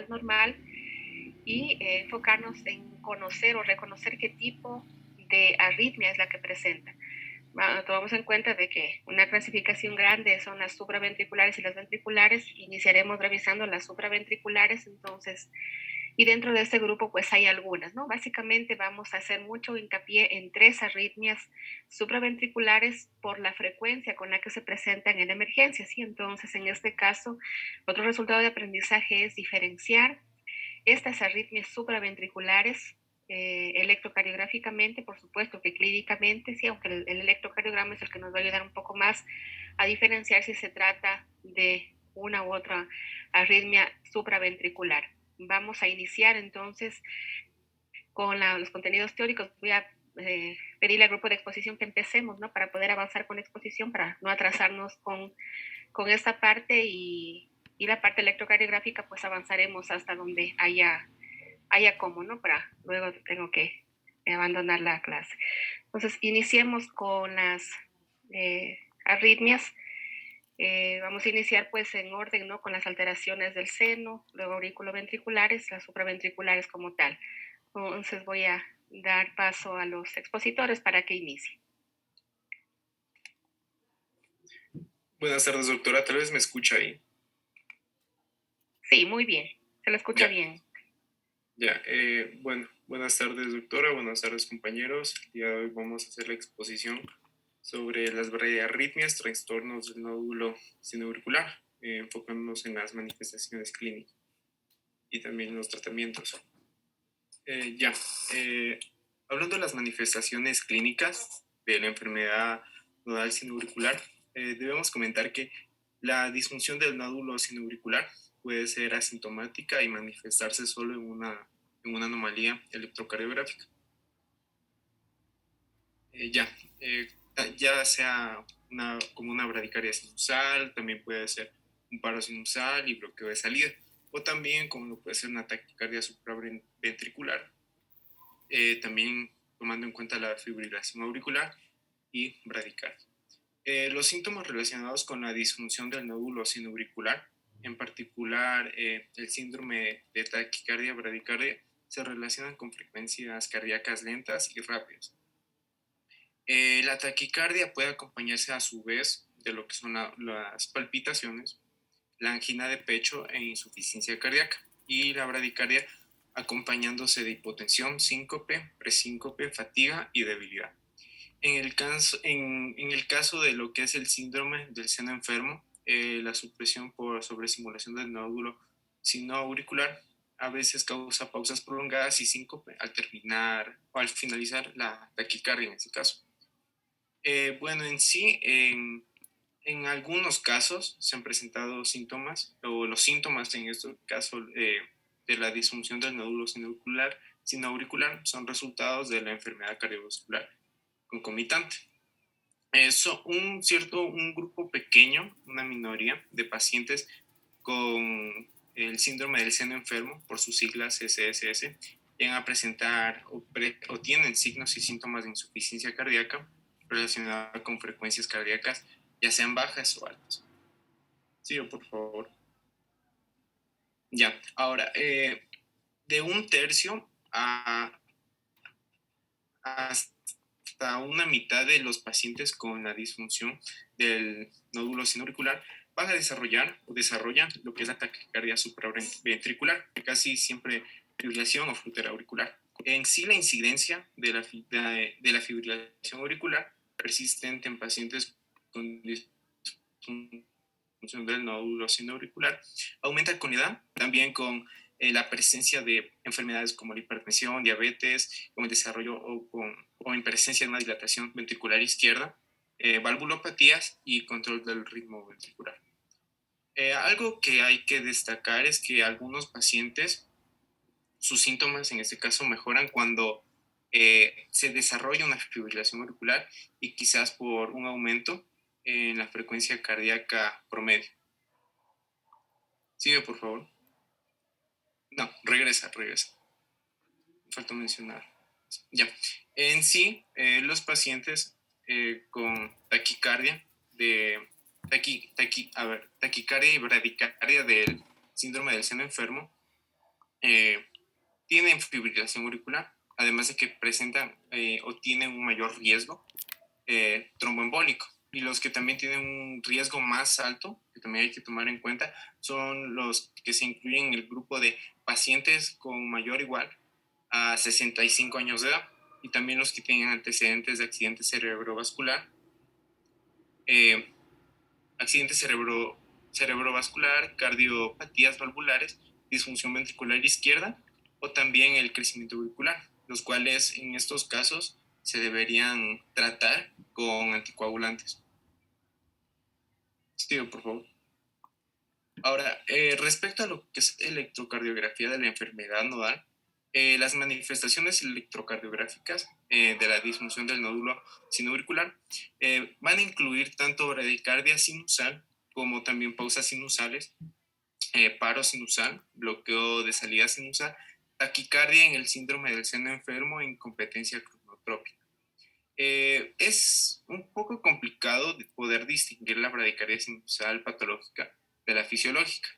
al normal y enfocarnos en conocer o reconocer qué tipo de arritmia es la que presenta. Tomamos en cuenta de que una clasificación grande son las supraventriculares y las ventriculares. Iniciaremos revisando las supraventriculares, entonces, y dentro de este grupo pues hay algunas, ¿no? Básicamente vamos a hacer mucho hincapié en 3 arritmias supraventriculares por la frecuencia con la que se presentan en emergencias, y entonces en este caso otro resultado de aprendizaje es diferenciar estas arritmias supraventriculares electrocardiográficamente, por supuesto que clínicamente, sí, aunque el electrocardiograma es el que nos va a ayudar un poco más a diferenciar si se trata de una u otra arritmia supraventricular. Vamos a iniciar entonces con los contenidos teóricos. Voy a pedirle al grupo de exposición que empecemos, ¿no? Para poder avanzar con la exposición, para no atrasarnos con esta parte y la parte electrocardiográfica, pues avanzaremos hasta donde haya como, ¿no? Para luego tengo que abandonar la clase. Entonces, iniciemos con las arritmias. Vamos a iniciar pues en orden, ¿no? Con las alteraciones del seno, luego auriculoventriculares, las supraventriculares como tal. Entonces voy a dar paso a los expositores para que inicie. Buenas tardes, doctora. Tal vez me escucha ahí. Sí, muy bien. Se lo escucha bien. Ya. Bueno, buenas tardes, doctora. Buenas tardes, compañeros. El día de hoy vamos a hacer la exposición sobre las arritmias, trastornos del nódulo sinoauricular, enfocándonos en las manifestaciones clínicas y también los tratamientos. Hablando de las manifestaciones clínicas de la enfermedad nodal sinoauricular, debemos comentar que la disfunción del nódulo sinoauricular puede ser asintomática y manifestarse solo en una anomalía electrocardiográfica. Ya sea como una bradicardia sinusal, también puede ser un paro sinusal y bloqueo de salida, o también como puede ser una taquicardia supraventricular, también tomando en cuenta la fibrilación auricular y bradicardia. Los síntomas relacionados con la disfunción del nódulo sinoauricular, en particular el síndrome de taquicardia bradicardia, se relacionan con frecuencias cardíacas lentas y rápidas. La taquicardia puede acompañarse a su vez de lo que son las palpitaciones, la angina de pecho e insuficiencia cardíaca, y la bradicardia acompañándose de hipotensión, síncope, presíncope, fatiga y debilidad. En el caso de lo que es el síndrome del seno enfermo, la supresión por sobreestimulación del nódulo sinoauricular a veces causa pausas prolongadas y síncope al terminar o al finalizar la taquicardia en este caso. Bueno, en sí, en algunos casos se han presentado síntomas, o los síntomas en este caso de la disfunción del nódulo sinoauricular son resultados de la enfermedad cardiovascular concomitante. Un grupo pequeño, una minoría de pacientes con el síndrome del seno enfermo, por sus siglas SSS, llegan a presentar o tienen signos y síntomas de insuficiencia cardíaca relacionada con frecuencias cardíacas, ya sean bajas o altas. Sí, por favor. Ya, ahora, de un tercio hasta una mitad de los pacientes con la disfunción del nódulo sinoauricular van a desarrollan lo que es la taquicardia supraventricular, casi siempre fibrilación o flutera auricular. En sí, la incidencia de la fibrilación auricular persistente en pacientes con disfunción del nódulo sinoauricular aumenta con edad, también con la presencia de enfermedades como la hipertensión, diabetes, con el desarrollo o en presencia de una dilatación ventricular izquierda, valvulopatías y control del ritmo ventricular. Algo que hay que destacar es que algunos pacientes, sus síntomas en este caso mejoran cuando se desarrolla una fibrilación auricular y quizás por un aumento en la frecuencia cardíaca promedio. Sigue, por favor. No, regresa. Falta mencionar. Ya. En sí, los pacientes con taquicardia taquicardia y bradicardia del síndrome del seno enfermo eh, tienen fibrilación auricular, además de que presentan o tienen un mayor riesgo tromboembólico. Y los que también tienen un riesgo más alto, que también hay que tomar en cuenta, son los que se incluyen en el grupo de pacientes con mayor igual a 65 años de edad, y también los que tienen antecedentes de accidente cerebrovascular, eh, accidente cerebrovascular, cardiopatías valvulares, disfunción ventricular izquierda o también el crecimiento auricular, los cuales en estos casos se deberían tratar con anticoagulantes. Sí, por favor. Ahora, respecto a lo que es electrocardiografía de la enfermedad nodal, las manifestaciones electrocardiográficas de la disfunción del nódulo sinoauricular van a incluir tanto bradicardia sinusal como también pausas sinusales, paro sinusal, bloqueo de salida sinusal, taquicardia en el síndrome del seno enfermo e incompetencia cronotrópica. Es un poco complicado de poder distinguir la bradicardia sinusal patológica de la fisiológica,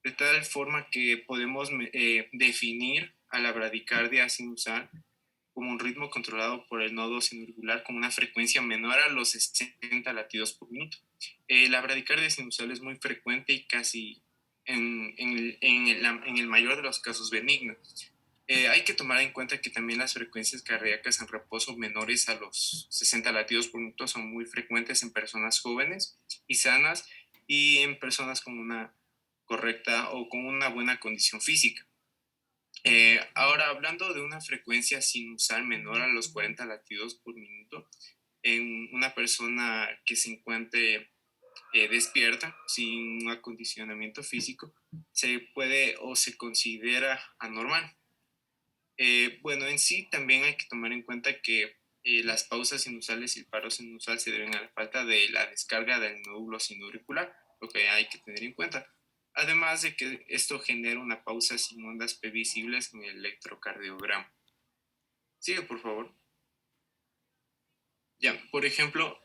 de tal forma que podemos definir a la bradicardia sinusal como un ritmo controlado por el nodo sinoauricular con una frecuencia menor a los 60 latidos por minuto. La bradicardia sinusal es muy frecuente y casi en el mayor de los casos benigna. Hay que tomar en cuenta que también las frecuencias cardíacas en reposo menores a los 60 latidos por minuto son muy frecuentes en personas jóvenes y sanas y en personas con una correcta o con una buena condición física. Ahora, hablando de una frecuencia sinusal menor a los 40 latidos por minuto en una persona que se encuentre despierta, sin un acondicionamiento físico, se puede o se considera anormal. Bueno, en sí también hay que tomar en cuenta que las pausas sinusales y el paro sinusal se deben a la falta de la descarga del nódulo sinoauricular, lo que hay que tener en cuenta. Además de que esto genera una pausa sin ondas P visibles en el electrocardiograma. Sigue, por favor. Ya, por ejemplo,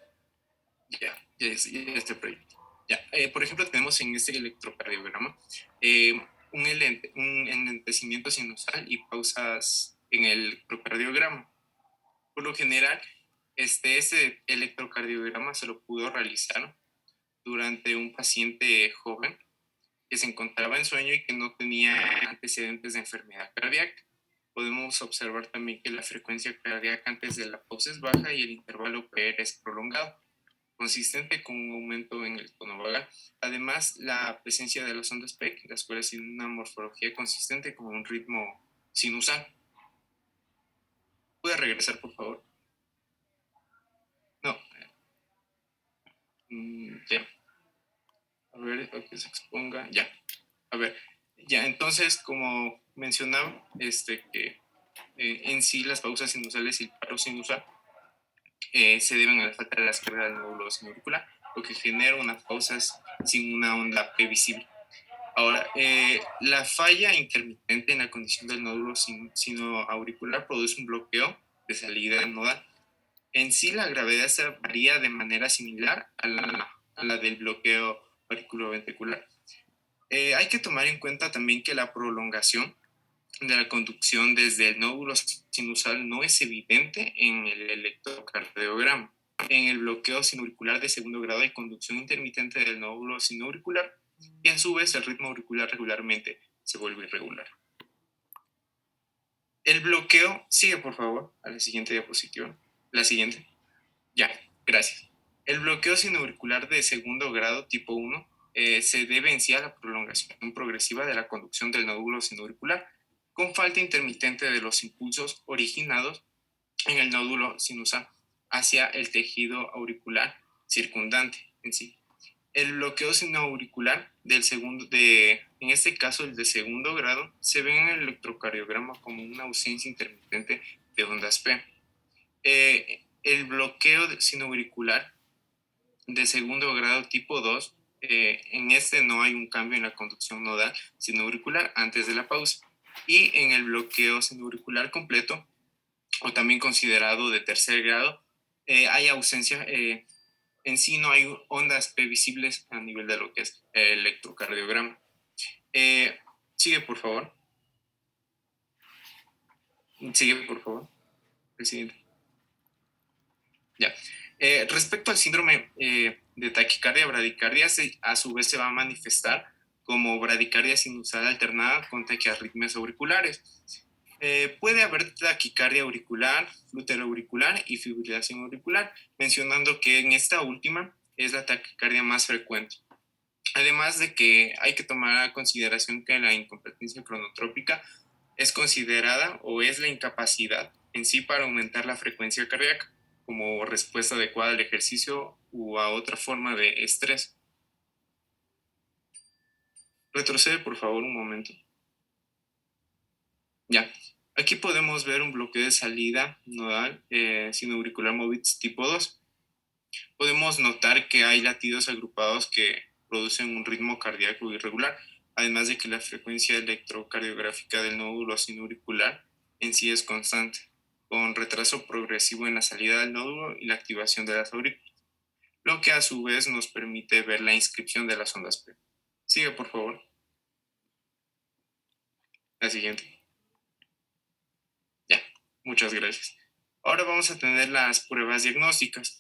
ya este proyecto. Ya, por ejemplo, tenemos en este electrocardiograma eh, un enlentecimiento sinusal y pausas en el electrocardiograma. Por lo general, ese electrocardiograma se lo pudo realizar durante un paciente joven que se encontraba en sueño y que no tenía antecedentes de enfermedad cardíaca. Podemos observar también que la frecuencia cardíaca antes de la pausa es baja y el intervalo PR es prolongado, consistente con un aumento en el tono vagal. Además, la presencia de las ondas PEC, las cuales tienen una morfología consistente con un ritmo sinusal. ¿Puede regresar, por favor? No. Ya. A ver, para que se exponga. Ya. A ver. Ya, entonces, como mencionaba, que en sí las pausas sinusales y el paro sinusal se deben a la falta de la descarga del nódulo sinoauricular, lo que genera unas pausas sin una onda previsible. Ahora, la falla intermitente en la condición del nódulo sinoauricular produce un bloqueo de salida nodal. En sí, la gravedad varía de manera similar a la del bloqueo auriculoventricular. Hay que tomar en cuenta también que la prolongación de la conducción desde el nódulo sinusal no es evidente en el electrocardiograma. En el bloqueo sinoauricular de segundo grado hay conducción intermitente del nódulo sinoauricular y a su vez el ritmo auricular regularmente se vuelve irregular. El bloqueo, sigue por favor a la siguiente diapositiva. La siguiente. Ya, gracias. El bloqueo sinoauricular de segundo grado tipo 1 se debe en sí a la prolongación progresiva de la conducción del nódulo sinoauricular con falta intermitente de los impulsos originados en el nódulo sinusal hacia el tejido auricular circundante en sí. El bloqueo sinoauricular en este caso el de segundo grado, se ve en el electrocardiograma como una ausencia intermitente de ondas P. El bloqueo sinoauricular de segundo grado tipo 2, en este no hay un cambio en la conducción nodal sinoauricular antes de la pausa. Y en el bloqueo sinoauricular completo, o también considerado de tercer grado, hay ausencia, en sí no hay ondas P visibles a nivel de lo que es el electrocardiograma. Sigue, por favor. Sigue, por favor, el siguiente. Ya. Respecto al síndrome de taquicardia, bradicardia, a su vez se va a manifestar como bradicardia sinusal alternada con taquiarritmias auriculares. Puede haber taquicardia auricular, flúter auricular y fibrilación auricular, mencionando que en esta última es la taquicardia más frecuente. Además de que hay que tomar a consideración que la incompetencia cronotrópica es considerada o es la incapacidad en sí para aumentar la frecuencia cardíaca como respuesta adecuada al ejercicio u a otra forma de estrés. Retrocede por favor un momento. Ya, aquí podemos ver un bloqueo de salida nodal sinoauricular MOVITS tipo 2. Podemos notar que hay latidos agrupados que producen un ritmo cardíaco irregular, además de que la frecuencia electrocardiográfica del nódulo sinoauricular en sí es constante, con retraso progresivo en la salida del nódulo y la activación de las aurículas, lo que a su vez nos permite ver la inscripción de las ondas P. Sigue, por favor. La siguiente. Ya, muchas gracias. Ahora vamos a tener las pruebas diagnósticas.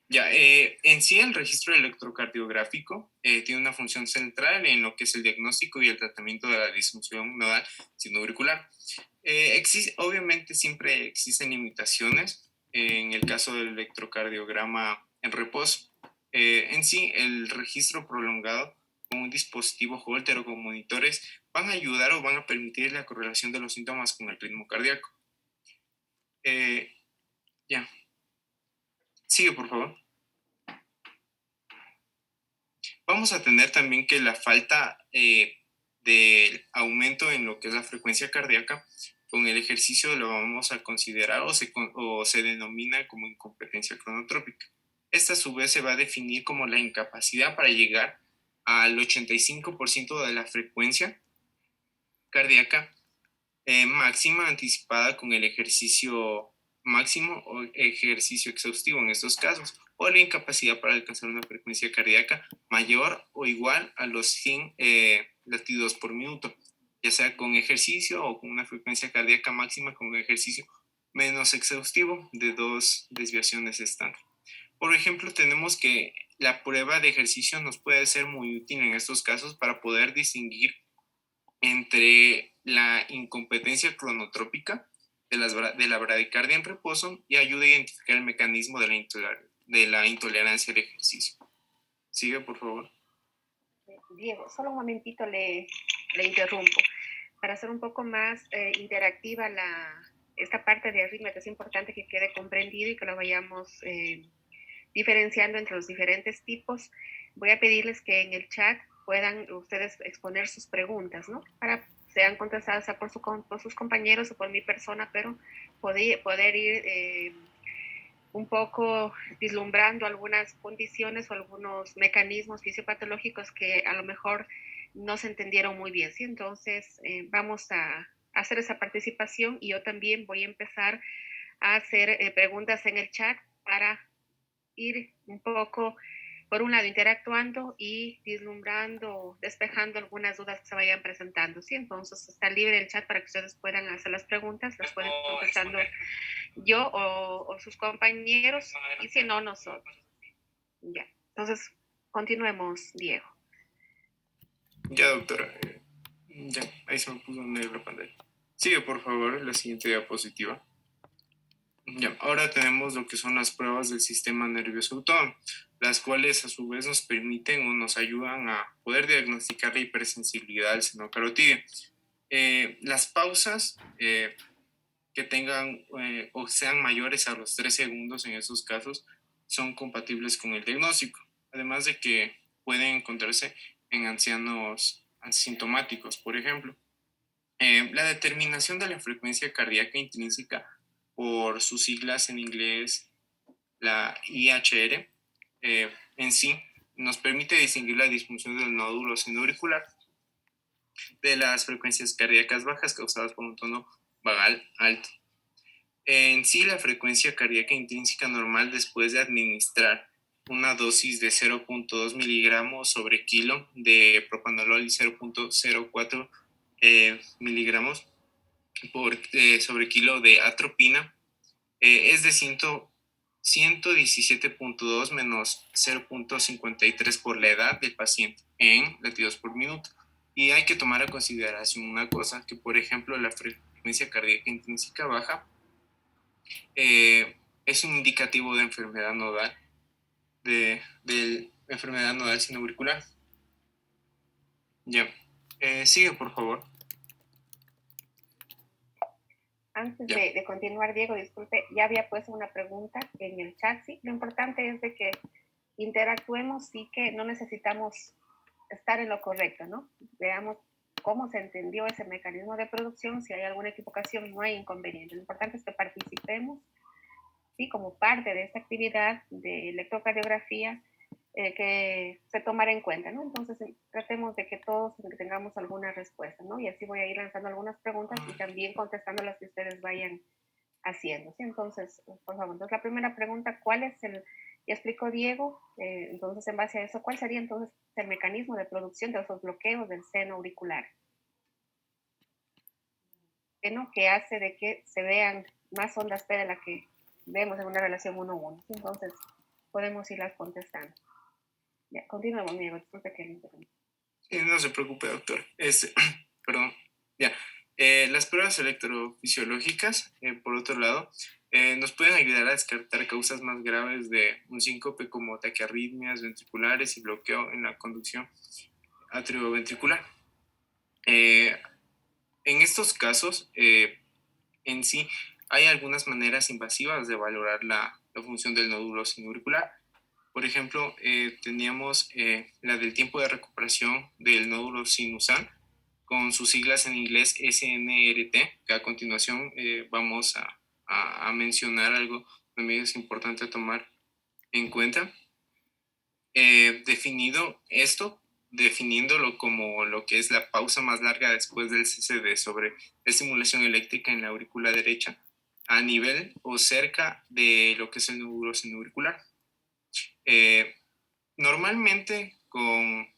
Ya, en sí el registro electrocardiográfico tiene una función central en lo que es el diagnóstico y el tratamiento de la disfunción nodal sinoauricular. Obviamente siempre existen limitaciones en el caso del electrocardiograma en reposo. En sí, el registro prolongado con un dispositivo Holter o con monitores van a ayudar o van a permitir la correlación de los síntomas con el ritmo cardíaco. Ya. Sigue, por favor. Vamos a tener también que la falta del aumento en lo que es la frecuencia cardíaca con el ejercicio lo vamos a considerar o se denomina como incompetencia cronotrópica. Esta a su vez se va a definir como la incapacidad para llegar al 85% de la frecuencia cardíaca máxima anticipada con el ejercicio máximo o ejercicio exhaustivo en estos casos, o la incapacidad para alcanzar una frecuencia cardíaca mayor o igual a los 100 latidos por minuto, ya sea con ejercicio o con una frecuencia cardíaca máxima con un ejercicio menos exhaustivo de 2 desviaciones estándar. Por ejemplo, tenemos que la prueba de ejercicio nos puede ser muy útil en estos casos para poder distinguir entre la incompetencia cronotrópica de la bradicardia en reposo y ayuda a identificar el mecanismo de la intolerancia al ejercicio. Sigue, por favor. Diego, solo un momentito le interrumpo. Para hacer un poco más interactiva esta parte de arritmia, que es importante que quede comprendido y que lo vayamos diferenciando entre los diferentes tipos, voy a pedirles que en el chat puedan ustedes exponer sus preguntas, ¿no? Para sean contestadas por sus compañeros o por mi persona, pero poder ir un poco vislumbrando algunas condiciones o algunos mecanismos fisiopatológicos que a lo mejor no se entendieron muy bien, ¿sí? Entonces, vamos a hacer esa participación y yo también voy a empezar a hacer preguntas en el chat para ir un poco, por un lado, interactuando y vislumbrando, despejando algunas dudas que se vayan presentando, ¿sí? Entonces, está libre el chat para que ustedes puedan hacer las preguntas, las pueden contestando yo o sus compañeros, y si no, nosotros. Ya, entonces, continuemos, Diego. Ya, doctora. Ya, ahí se me puso en negro la pantalla. Sigue, por favor, la siguiente diapositiva. Ya, ahora tenemos lo que son las pruebas del sistema nervioso autónomo, las cuales a su vez nos permiten o nos ayudan a poder diagnosticar la hipersensibilidad al seno carotídeo. Las pausas que tengan o sean mayores a los 3 segundos en esos casos son compatibles con el diagnóstico, además de que pueden encontrarse en ancianos asintomáticos, por ejemplo. La determinación de la frecuencia cardíaca intrínseca, por sus siglas en inglés, la IHR, en sí nos permite distinguir la disfunción del nódulo sinoauricular de las frecuencias cardíacas bajas causadas por un tono vagal alto. En sí, la frecuencia cardíaca intrínseca normal después de administrar una dosis de 0.2 miligramos sobre kilo de propanolol y 0.04 miligramos sobre kilo de atropina es de 117.2 menos 0.53 por la edad del paciente en latidos por minuto. Y hay que tomar a consideración una cosa, que por ejemplo la frecuencia cardíaca intrínseca baja es un indicativo de enfermedad nodal, de enfermedad nodal sinoauricular. Ya. Sigue, por favor. Antes de continuar, Diego, disculpe, ya había puesto una pregunta en el chat, sí. Lo importante es de que interactuemos y que no necesitamos estar en lo correcto, ¿no? Veamos cómo se entendió ese mecanismo de producción, si hay alguna equivocación, no hay inconveniente. Lo importante es que participemos, ¿sí? Como parte de esta actividad de electrocardiografía, que se tomará en cuenta, ¿no? Entonces, tratemos de que todos tengamos alguna respuesta, ¿no? Y así voy a ir lanzando algunas preguntas y también contestando las que ustedes vayan haciendo, ¿sí? Entonces, por favor, entonces la primera pregunta, ¿cuál es el, ya explicó Diego, entonces en base a eso, ¿cuál sería entonces el mecanismo de producción de esos bloqueos del seno auricular? ¿No? Que hace de que se vean más ondas P de la que vemos en una relación 1-1, ¿sí? Entonces, podemos irlas contestando. Ya, continuemos, Diego, disculpe que le interrumpa. Sí, no se preocupe, doctor. Perdón. Ya. Las pruebas electrofisiológicas, por otro lado, nos pueden ayudar a descartar causas más graves de un síncope como taquiarritmias ventriculares y bloqueo en la conducción atrioventricular. En estos casos, en sí, hay algunas maneras invasivas de valorar la función del nódulo sinauricular. Por ejemplo, teníamos la del tiempo de recuperación del nódulo sinusal, con sus siglas en inglés SNRT, que a continuación vamos a mencionar algo también es importante tomar en cuenta. Definiéndolo como lo que es la pausa más larga después del CCD sobre estimulación eléctrica en la aurícula derecha, a nivel o cerca de lo que es el nódulo sinauricular. Normalmente con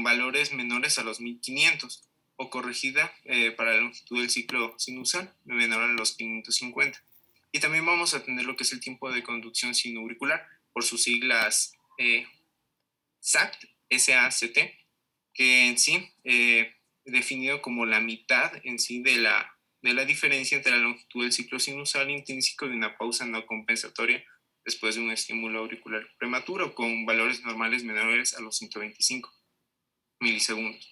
valores menores a los 1500 o corregida para la longitud del ciclo sinusal menor a los 550. Y también vamos a tener lo que es el tiempo de conducción sinoauricular por sus siglas SACT, S-A-C-T, que en sí definido como la mitad en sí de la diferencia entre la longitud del ciclo sinusal intrínseco y una pausa no compensatoria después de un estímulo auricular prematuro con valores normales menores a los 125 milisegundos.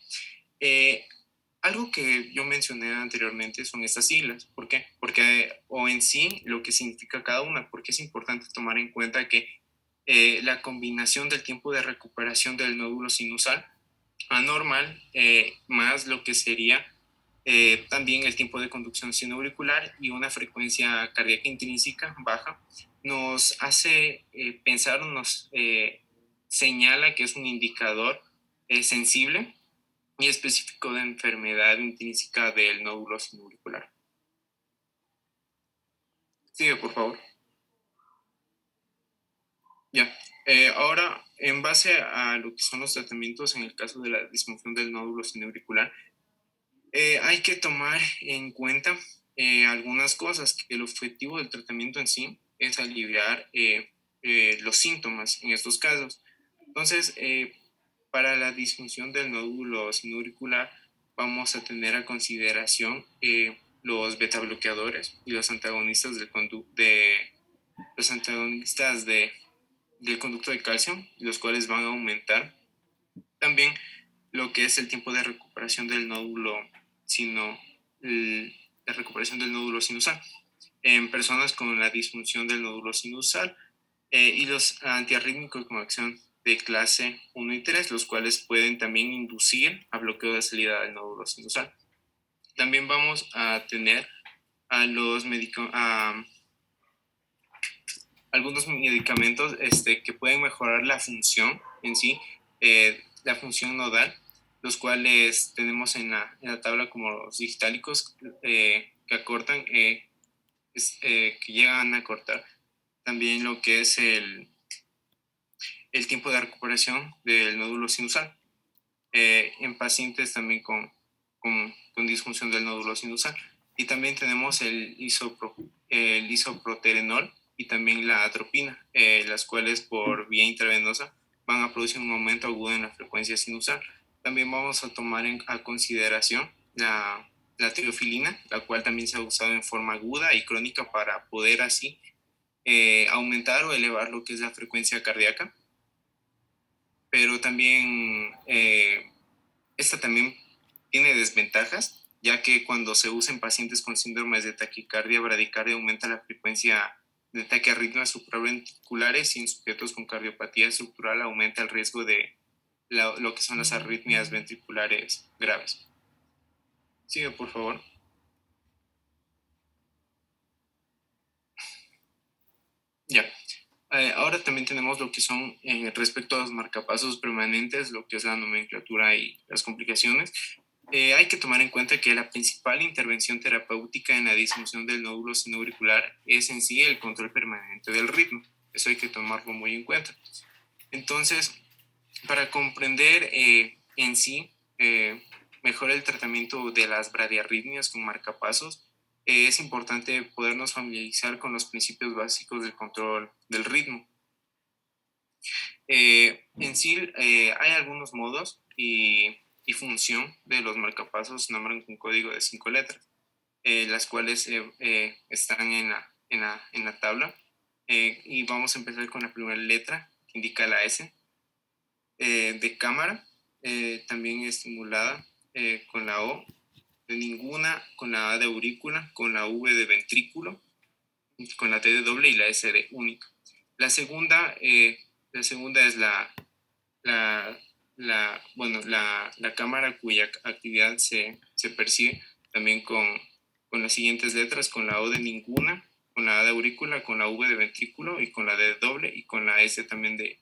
Algo que yo mencioné anteriormente son estas siglas. ¿Por qué? Porque, o en sí, lo que significa cada una, porque es importante tomar en cuenta que la combinación del tiempo de recuperación del nódulo sinusal anormal más lo que sería también el tiempo de conducción sinoauricular y una frecuencia cardíaca intrínseca baja, nos hace pensar, nos señala que es un indicador sensible y específico de enfermedad intrínseca del nódulo sinoauricular. Sigue, por favor. Ya. Ahora, en base a lo que son los tratamientos en el caso de la disfunción del nódulo sinoauricular, hay que tomar en cuenta algunas cosas, que el objetivo del tratamiento en sí es aliviar los síntomas en estos casos. Entonces, para la disfunción del nódulo sinoauricular, vamos a tener a consideración los beta bloqueadores y los antagonistas del conducto de calcio, los cuales van a aumentar también lo que es el tiempo de recuperación del nódulo sinusal en personas con la disfunción del nódulo sinusal y los antiarrítmicos con acción de clase 1 y 3, los cuales pueden también inducir a bloqueo de salida del nódulo sinusal. También vamos a tener algunos medicamentos que pueden mejorar la función en sí, la función nodal, los cuales tenemos en la tabla como los digitálicos que acortan, que llegan a cortar también lo que es el tiempo de recuperación del nódulo sinusal en pacientes también con disfunción del nódulo sinusal. Y también tenemos el isoproterenol y también la atropina, las cuales por vía intravenosa van a producir un aumento agudo en la frecuencia sinusal. También vamos a tomar a consideración la teofilina, la cual también se ha usado en forma aguda y crónica para poder así aumentar o elevar lo que es la frecuencia cardíaca. Pero también esta también tiene desventajas, ya que cuando se usa en pacientes con síndromes de taquicardia bradicardia aumenta la frecuencia de taquiarritmias supraventriculares y en sujetos con cardiopatía estructural aumenta el riesgo de lo que son las arritmias ventriculares graves. Sigue, por favor. Ya. Ahora también tenemos lo que son, respecto a los marcapasos permanentes, lo que es la nomenclatura y las complicaciones. Hay que tomar en cuenta que la principal intervención terapéutica en la disminución del nódulo sinoauricular es en sí el control permanente del ritmo. Eso hay que tomarlo muy en cuenta. Entonces, para comprender en sí mejor el tratamiento de las bradiarritmias con marcapasos, es importante podernos familiarizar con los principios básicos del control del ritmo. En sí, hay algunos modos y función de los marcapasos, nombran un código de 5 letras, las cuales están en la tabla. Y vamos a empezar con la primera letra, que indica la S, de cámara, también estimulada con la O, de ninguna, con la A de aurícula, con la V de ventrículo, con la T de doble y la S de única. La segunda es la cámara cuya actividad se percibe también con las siguientes letras, con la O de ninguna, con la A de aurícula, con la V de ventrículo y con la D de doble y con la S también de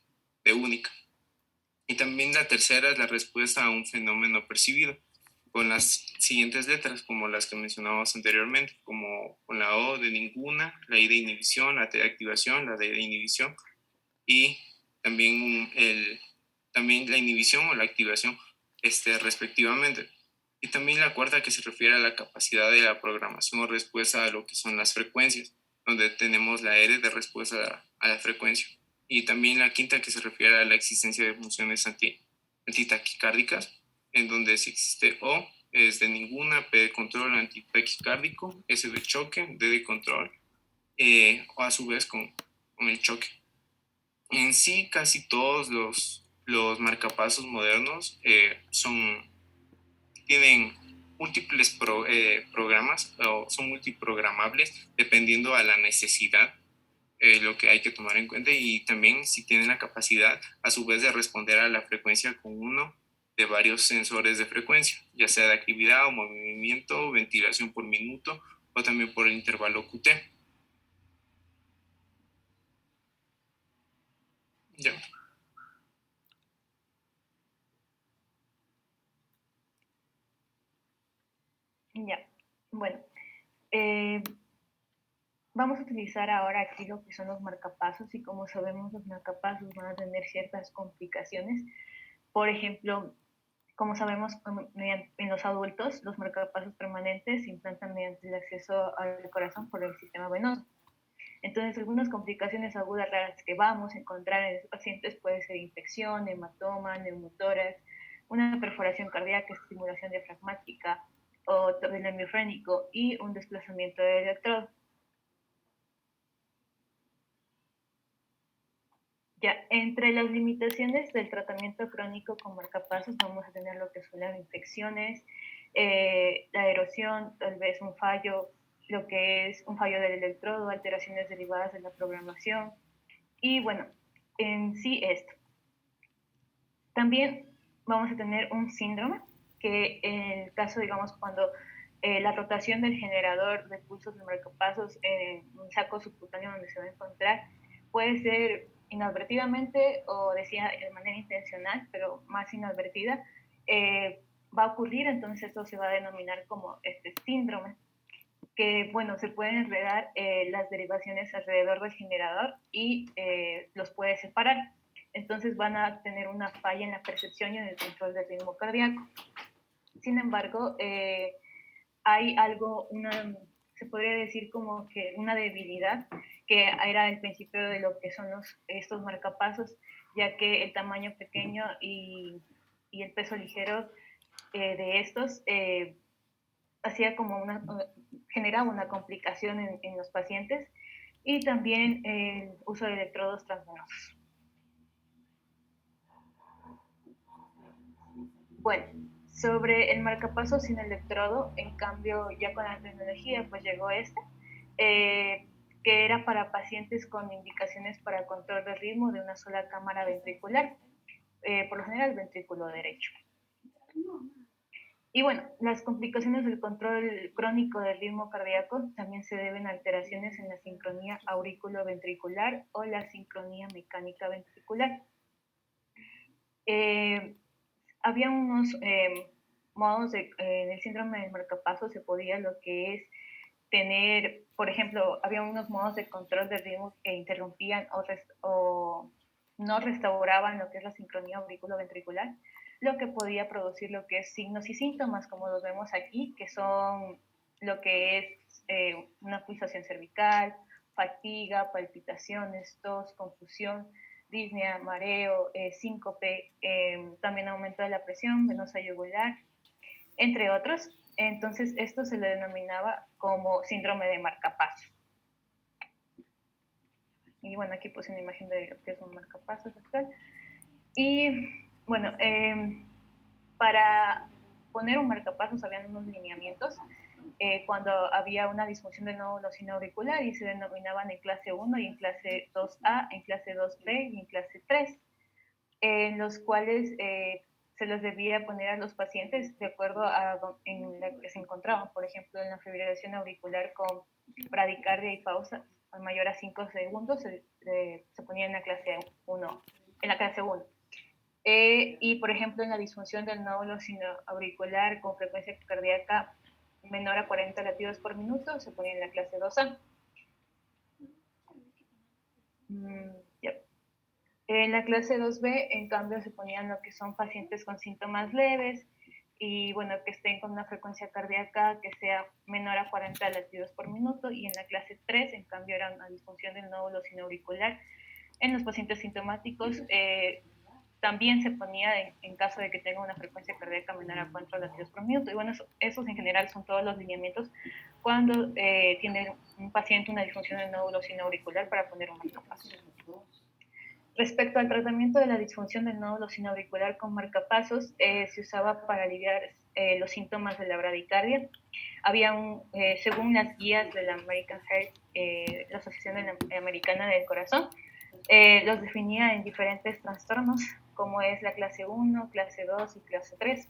única. Y también la tercera es la respuesta a un fenómeno percibido, con las siguientes letras, como las que mencionábamos anteriormente, como con la O de ninguna, la I de inhibición, la T de activación, la D de inhibición y también, también la inhibición o la activación respectivamente. Y también la cuarta, que se refiere a la capacidad de la programación o respuesta a lo que son las frecuencias, donde tenemos la R de respuesta a la frecuencia. Y también la quinta, que se refiere a la existencia de funciones antitaquicárdicas, en donde si existe O, es de ninguna, P de control antitaquicárdico, S de choque, D de control, o a su vez con el choque. En sí, casi todos los marcapasos modernos tienen múltiples programas o son multiprogramables dependiendo a la necesidad, lo que hay que tomar en cuenta, y también si tienen la capacidad a su vez de responder a la frecuencia con uno de varios sensores de frecuencia, ya sea de actividad o movimiento, ventilación por minuto o también por el intervalo QT. Ya. Ya, bueno, vamos a utilizar ahora aquí lo que son los marcapasos y como sabemos los marcapasos van a tener ciertas complicaciones. Por ejemplo, como sabemos, en los adultos los marcapasos permanentes se implantan mediante el acceso al corazón por el sistema venoso. Entonces, algunas complicaciones agudas raras que vamos a encontrar en estos pacientes puede ser infección, hematoma, neumotórax, una perforación cardíaca, estimulación diafragmática o torrente miofrénico y un desplazamiento del electrodo. Ya, entre las limitaciones del tratamiento crónico con marcapasos vamos a tener lo que son las infecciones, la erosión, tal vez un fallo, lo que es un fallo del electrodo, alteraciones derivadas de la programación y bueno, en sí esto. También vamos a tener un síndrome que en el caso, digamos, cuando la rotación del generador de pulsos de marcapasos en un saco subcutáneo donde se va a encontrar puede ser inadvertidamente o decía de manera intencional, pero más inadvertida, va a ocurrir, entonces esto se va a denominar como este síndrome, que bueno, se pueden enredar las derivaciones alrededor del generador y los puede separar. Entonces van a tener una falla en la percepción y en el control del ritmo cardíaco. Sin embargo, hay algo, se podría decir como que una debilidad, que era el principio de lo que son estos marcapasos, ya que el tamaño pequeño y el peso ligero de estos hacía como generaba una complicación en los pacientes, y también el uso de electrodos transvenosos. Bueno, sobre el marcapaso sin electrodo, en cambio, ya con la tecnología, pues llegó que era para pacientes con indicaciones para control de ritmo de una sola cámara ventricular, por lo general ventrículo derecho. Y bueno, las complicaciones del control crónico del ritmo cardíaco también se deben a alteraciones en la sincronía aurículo-ventricular o la sincronía mecánica ventricular. Había unos modos en el síndrome del marcapaso se podía lo que es tener, por ejemplo, había unos modos de control de ritmo que interrumpían o no restauraban lo que es la sincronía auriculoventricular, lo que podía producir lo que es signos y síntomas, como los vemos aquí, que son lo que es una pulsación cervical, fatiga, palpitaciones, tos, confusión, disnea, mareo, síncope, también aumento de la presión venosa yugular, entre otros. Entonces, esto se le denominaba como síndrome de marcapasos. Y bueno, aquí puse una imagen de lo que es un marcapasos actual. Y bueno, para poner un marcapasos habían unos lineamientos cuando había una disfunción del nódulo sinoauricular, y se denominaban en clase 1 y en clase 2A, en clase 2B y en clase 3, en los cuales se los debía poner a los pacientes de acuerdo a en la que se encontraban. Por ejemplo, en la fibrilación auricular con bradicardia y pausa mayor a 5 segundos se ponía en la clase 1, en la clase 1. Y por ejemplo, en la disfunción del nódulo sinoauricular con frecuencia cardíaca menor a 40 latidos por minuto se ponía en la clase 2A. En la clase 2B, en cambio, se ponían lo que son pacientes con síntomas leves y, bueno, que estén con una frecuencia cardíaca que sea menor a 40 latidos por minuto. Y en la clase 3, en cambio, era una disfunción del nódulo sinoauricular. En los pacientes sintomáticos también se ponía en caso de que tenga una frecuencia cardíaca menor a 4 latidos por minuto. Y bueno, esos en general son todos los lineamientos cuando tiene un paciente una disfunción del nódulo sinoauricular para poner un marcapasos. Respecto al tratamiento de la disfunción del nódulo sinoauricular con marcapasos, se usaba para aliviar los síntomas de la bradicardia. Había según las guías de la American Heart, la Asociación Americana del Corazón, los definía en diferentes trastornos, como es la clase 1, clase 2 y clase 3.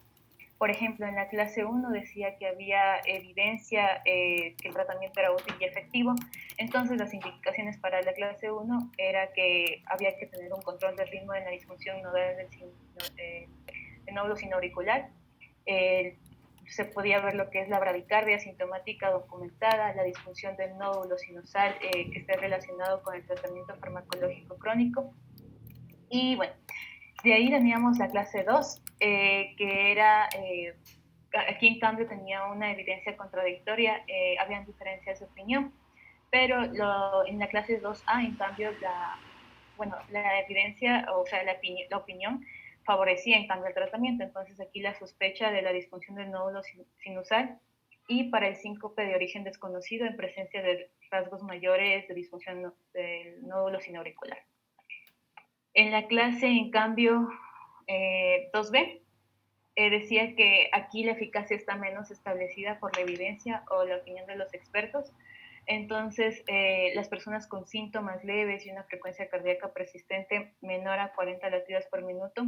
Por ejemplo, en la clase 1 decía que había evidencia que el tratamiento era útil y efectivo. Entonces, las indicaciones para la clase 1 era que había que tener un control del ritmo en la disfunción nodal del nódulo sinoauricular. Se podía ver lo que es la bradicardia sintomática documentada, la disfunción del nódulo sinusal que esté relacionado con el tratamiento farmacológico crónico. Y bueno, de ahí teníamos la clase 2, que era, aquí en cambio tenía una evidencia contradictoria, habían diferencias de opinión, pero en la clase 2A, en cambio, la evidencia, o sea, la opinión favorecía en cambio el tratamiento. Entonces aquí la sospecha de la disfunción del nódulo sinusal y para el síncope de origen desconocido en presencia de rasgos mayores de disfunción del nódulo sinoauricular. En la clase, en cambio, 2B, decía que aquí la eficacia está menos establecida por la evidencia o la opinión de los expertos. Entonces, las personas con síntomas leves y una frecuencia cardíaca persistente menor a 40 latidos por minuto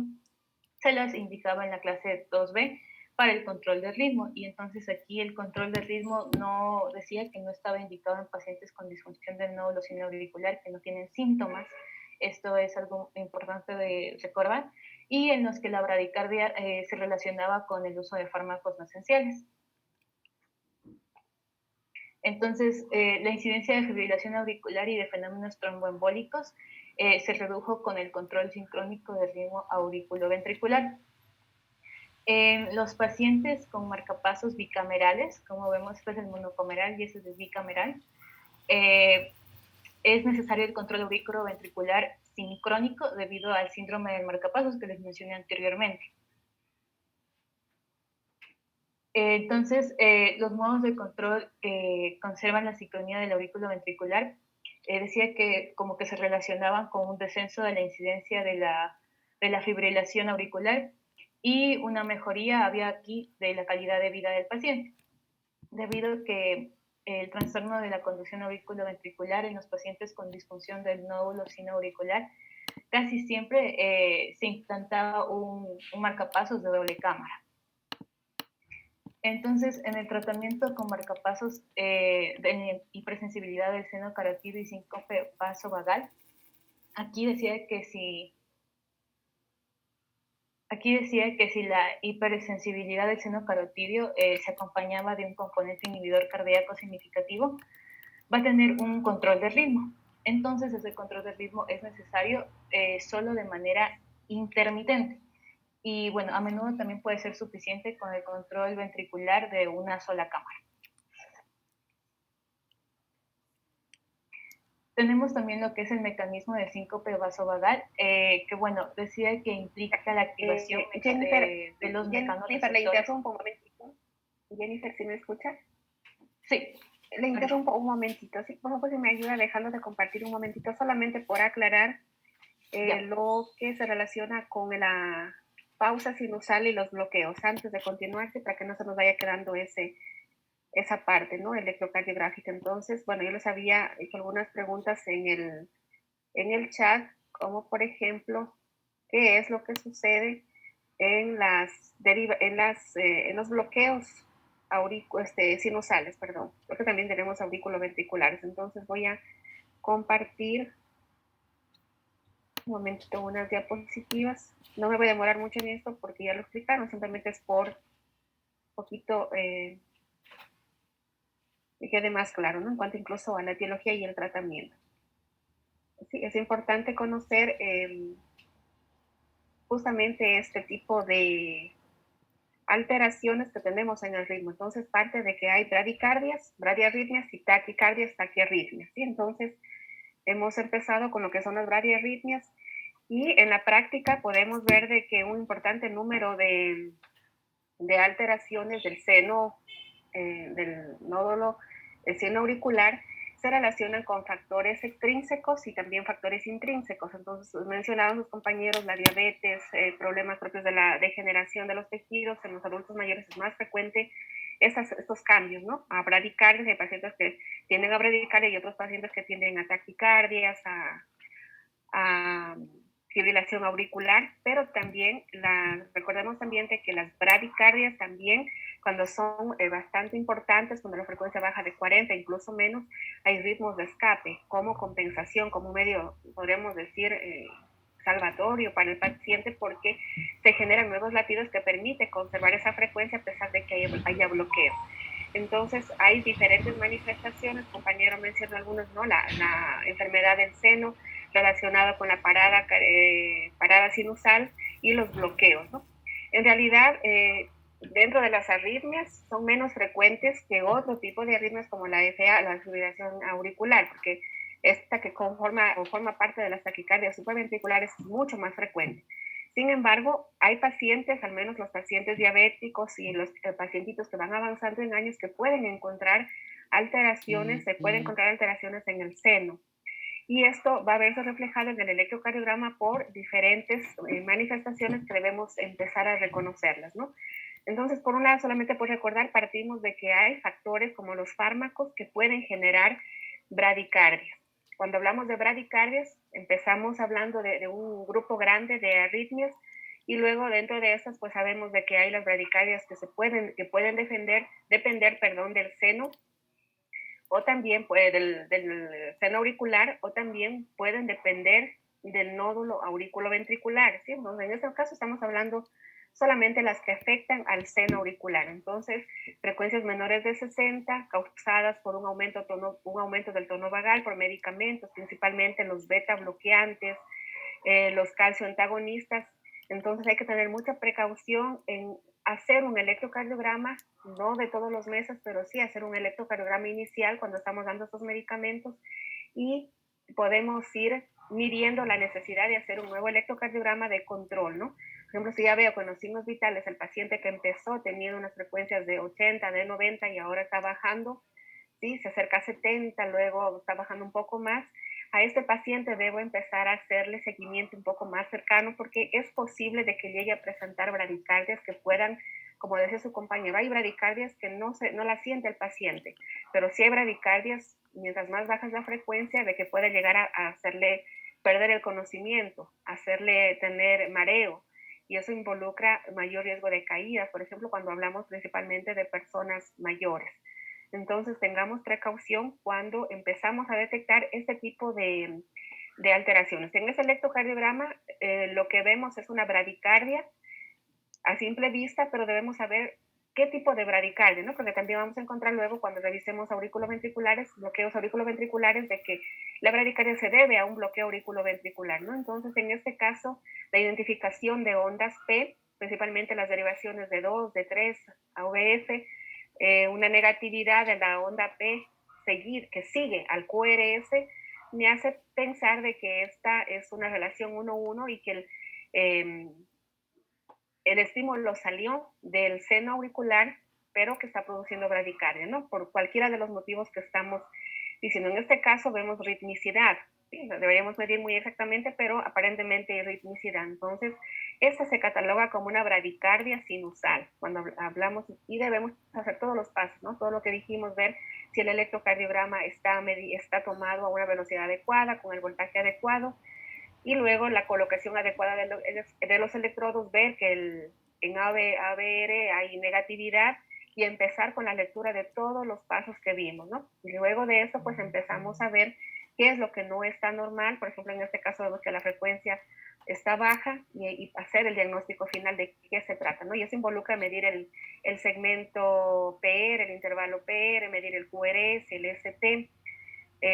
se las indicaba en la clase 2B para el control del ritmo. Y entonces aquí el control del ritmo no decía que no estaba indicado en pacientes con disfunción del nódulo sinoauricular que no tienen síntomas. Esto es algo importante de recordar, y en los que la bradicardia se relacionaba con el uso de fármacos no esenciales. Entonces, la incidencia de fibrilación auricular y de fenómenos tromboembólicos se redujo con el control sincrónico del ritmo auriculoventricular. En los pacientes con marcapasos bicamerales, como vemos, este es el monocameral y este es el bicameral, es necesario el control auriculoventricular sincrónico debido al síndrome del marcapasos que les mencioné anteriormente. Entonces, los modos de control conservan la sincronía del aurículo ventricular. Decía que como que se relacionaban con un descenso de la incidencia de la fibrilación auricular y una mejoría había aquí de la calidad de vida del paciente, debido a que el trastorno de la conducción auriculoventricular en los pacientes con disfunción del nódulo sinoauricular casi siempre se implantaba un marcapasos de doble cámara. Entonces, en el tratamiento con marcapasos de hipersensibilidad del seno carotidio y síncope vasovagal, aquí decía que si la hipersensibilidad del seno carotidio se acompañaba de un componente inhibidor cardíaco significativo, va a tener un control de ritmo. Entonces, ese control de ritmo es necesario solo de manera intermitente. Y bueno, a menudo también puede ser suficiente con el control ventricular de una sola cámara. Tenemos también lo que es el mecanismo del síncope vasovagal, que bueno, decía que implica la activación Jennifer, de los mecanos Jennifer, le interrumpo un momentito. Jennifer, ¿sí me escucha? Sí. Le interrumpo un momentito. ¿Sí? Por favor, si me ayuda dejando de compartir un momentito, solamente por aclarar lo que se relaciona con la pausa sinusal y los bloqueos, antes de continuarse, para que no se nos vaya quedando esa parte, ¿no? Electrocardiográfica. Entonces, bueno, yo les había hecho algunas preguntas en el chat, como por ejemplo, ¿qué es lo que sucede en los bloqueos sinusales, perdón? Porque también tenemos auriculoventriculares. Entonces voy a compartir un momentito unas diapositivas. No me voy a demorar mucho en esto porque ya lo explicaron, simplemente es por un poquito que quede más claro, ¿no? En cuanto incluso a la etiología y el tratamiento. Sí, es importante conocer justamente este tipo de alteraciones que tenemos en el ritmo. Entonces, parte de que hay bradiarritmias y taquiarritmias, ¿sí? Entonces, hemos empezado con lo que son las bradiarritmias y en la práctica podemos ver de que un importante número de alteraciones del seno, del nódulo, el seno auricular, se relacionan con factores extrínsecos y también factores intrínsecos. Entonces, mencionaban los compañeros la diabetes, problemas propios de la degeneración de los tejidos. En los adultos mayores es más frecuente estos cambios, ¿no? A bradicardias, hay pacientes que tienden a bradicardia y otros pacientes que tienden a taquicardias, a fibrilación auricular, pero también recordemos también de que las bradicardias también, cuando son bastante importantes, cuando la frecuencia baja de 40, incluso menos, hay ritmos de escape como compensación, como medio, podríamos decir, salvatorio para el paciente, porque se generan nuevos latidos que permiten conservar esa frecuencia a pesar de que haya bloqueo. Entonces hay diferentes manifestaciones, compañero mencionó algunos, ¿no? La enfermedad del seno relacionada con la parada sinusal y los bloqueos, ¿no? En realidad, dentro de las arritmias son menos frecuentes que otro tipo de arritmias como la FA, la fibrilación auricular, porque esta que forma parte de las taquicardias supraventriculares es mucho más frecuente. Sin embargo, hay pacientes, al menos los pacientes diabéticos y los pacientitos que van avanzando en años, que pueden encontrar alteraciones, se pueden encontrar alteraciones en el seno. Y esto va a verse reflejado en el electrocardiograma por diferentes manifestaciones que debemos empezar a reconocerlas, ¿no? Entonces, por un lado, solamente por recordar, partimos de que hay factores como los fármacos que pueden generar bradicardias. Cuando hablamos de bradicardias, empezamos hablando de un grupo grande de arritmias y luego dentro de esas, pues sabemos de que hay las bradicardias que pueden depender del seno o también del seno auricular, o también pueden depender del nódulo auriculoventricular, ¿sí? Entonces, en este caso estamos hablando solamente las que afectan al seno auricular. Entonces, frecuencias menores de 60 causadas por un aumento del tono vagal por medicamentos, principalmente los beta bloqueantes, los calcio antagonistas. Entonces hay que tener mucha precaución en hacer un electrocardiograma, no de todos los meses, pero sí hacer un electrocardiograma inicial cuando estamos dando estos medicamentos y podemos ir midiendo la necesidad de hacer un nuevo electrocardiograma de control, ¿no? Por ejemplo, si ya veo con los signos vitales el paciente que empezó teniendo unas frecuencias de 80, de 90 y ahora está bajando, ¿sí? Se acerca a 70, luego está bajando un poco más, a este paciente debo empezar a hacerle seguimiento un poco más cercano porque es posible de que llegue a presentar bradicardias que puedan, como decía su compañero, hay bradicardias que no la siente el paciente, pero sí hay bradicardias, mientras más baja es la frecuencia, de que puede llegar a hacerle perder el conocimiento, hacerle tener mareo, y eso involucra mayor riesgo de caídas, por ejemplo, cuando hablamos principalmente de personas mayores. Entonces, tengamos precaución cuando empezamos a detectar este tipo de alteraciones. En ese electrocardiograma, lo que vemos es una bradicardia a simple vista, pero debemos saber qué tipo de bradicardia, ¿no? Porque también vamos a encontrar luego cuando revisemos auriculoventriculares, bloqueos auriculoventriculares, de que la bradicardia se debe a un bloqueo auriculoventricular, ¿no? Entonces, en este caso, la identificación de ondas P, principalmente las derivaciones de 2, de 3, AVF, una negatividad de la onda P que sigue al QRS, me hace pensar de que esta es una relación 1-1 y que el estímulo salió del seno auricular, pero que está produciendo bradicardia, ¿no? Por cualquiera de los motivos que estamos diciendo. En este caso vemos ritmicidad, ¿sí? Deberíamos medir muy exactamente, pero aparentemente hay ritmicidad. Entonces, esta se cataloga como una bradicardia sinusal cuando hablamos, y debemos hacer todos los pasos, ¿no? Todo lo que dijimos, ver si el electrocardiograma está tomado a una velocidad adecuada, con el voltaje adecuado, y luego la colocación adecuada de los electrodos, ver que en ABR hay negatividad y empezar con la lectura de todos los pasos que vimos, ¿no? Y luego de eso, pues empezamos a ver qué es lo que no está normal. Por ejemplo, en este caso vemos que la frecuencia está baja y hacer el diagnóstico final de qué se trata, ¿no? Y eso involucra medir el segmento PR, el intervalo PR, medir el QRS, el ST,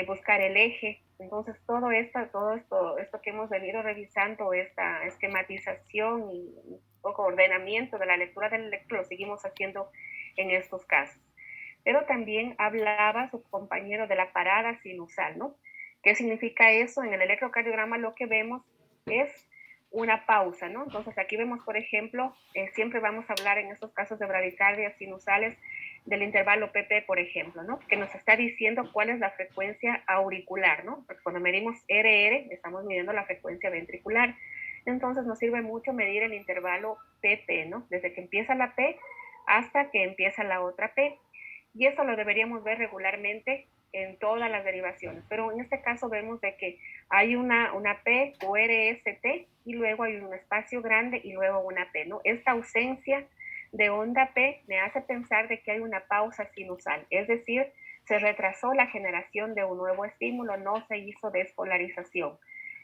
buscar el eje. Entonces, todo esto que hemos venido revisando, esta esquematización y un poco ordenamiento de la lectura del electro, lo seguimos haciendo en estos casos. Pero también hablaba su compañero de la parada sinusal, ¿no? ¿Qué significa eso? En el electrocardiograma lo que vemos es una pausa, ¿no? Entonces, aquí vemos, por ejemplo, siempre vamos a hablar en estos casos de bradicardias sinusales del intervalo PP, por ejemplo, ¿no? Que nos está diciendo cuál es la frecuencia auricular, ¿no? Porque cuando medimos RR, estamos midiendo la frecuencia ventricular. Entonces nos sirve mucho medir el intervalo PP, ¿no? Desde que empieza la P hasta que empieza la otra P. Y eso lo deberíamos ver regularmente en todas las derivaciones. Pero en este caso vemos de que hay una P, QRST, y luego hay un espacio grande y luego una P, ¿no? Esta ausencia de onda P me hace pensar de que hay una pausa sinusal, es decir, se retrasó la generación de un nuevo estímulo, no se hizo despolarización.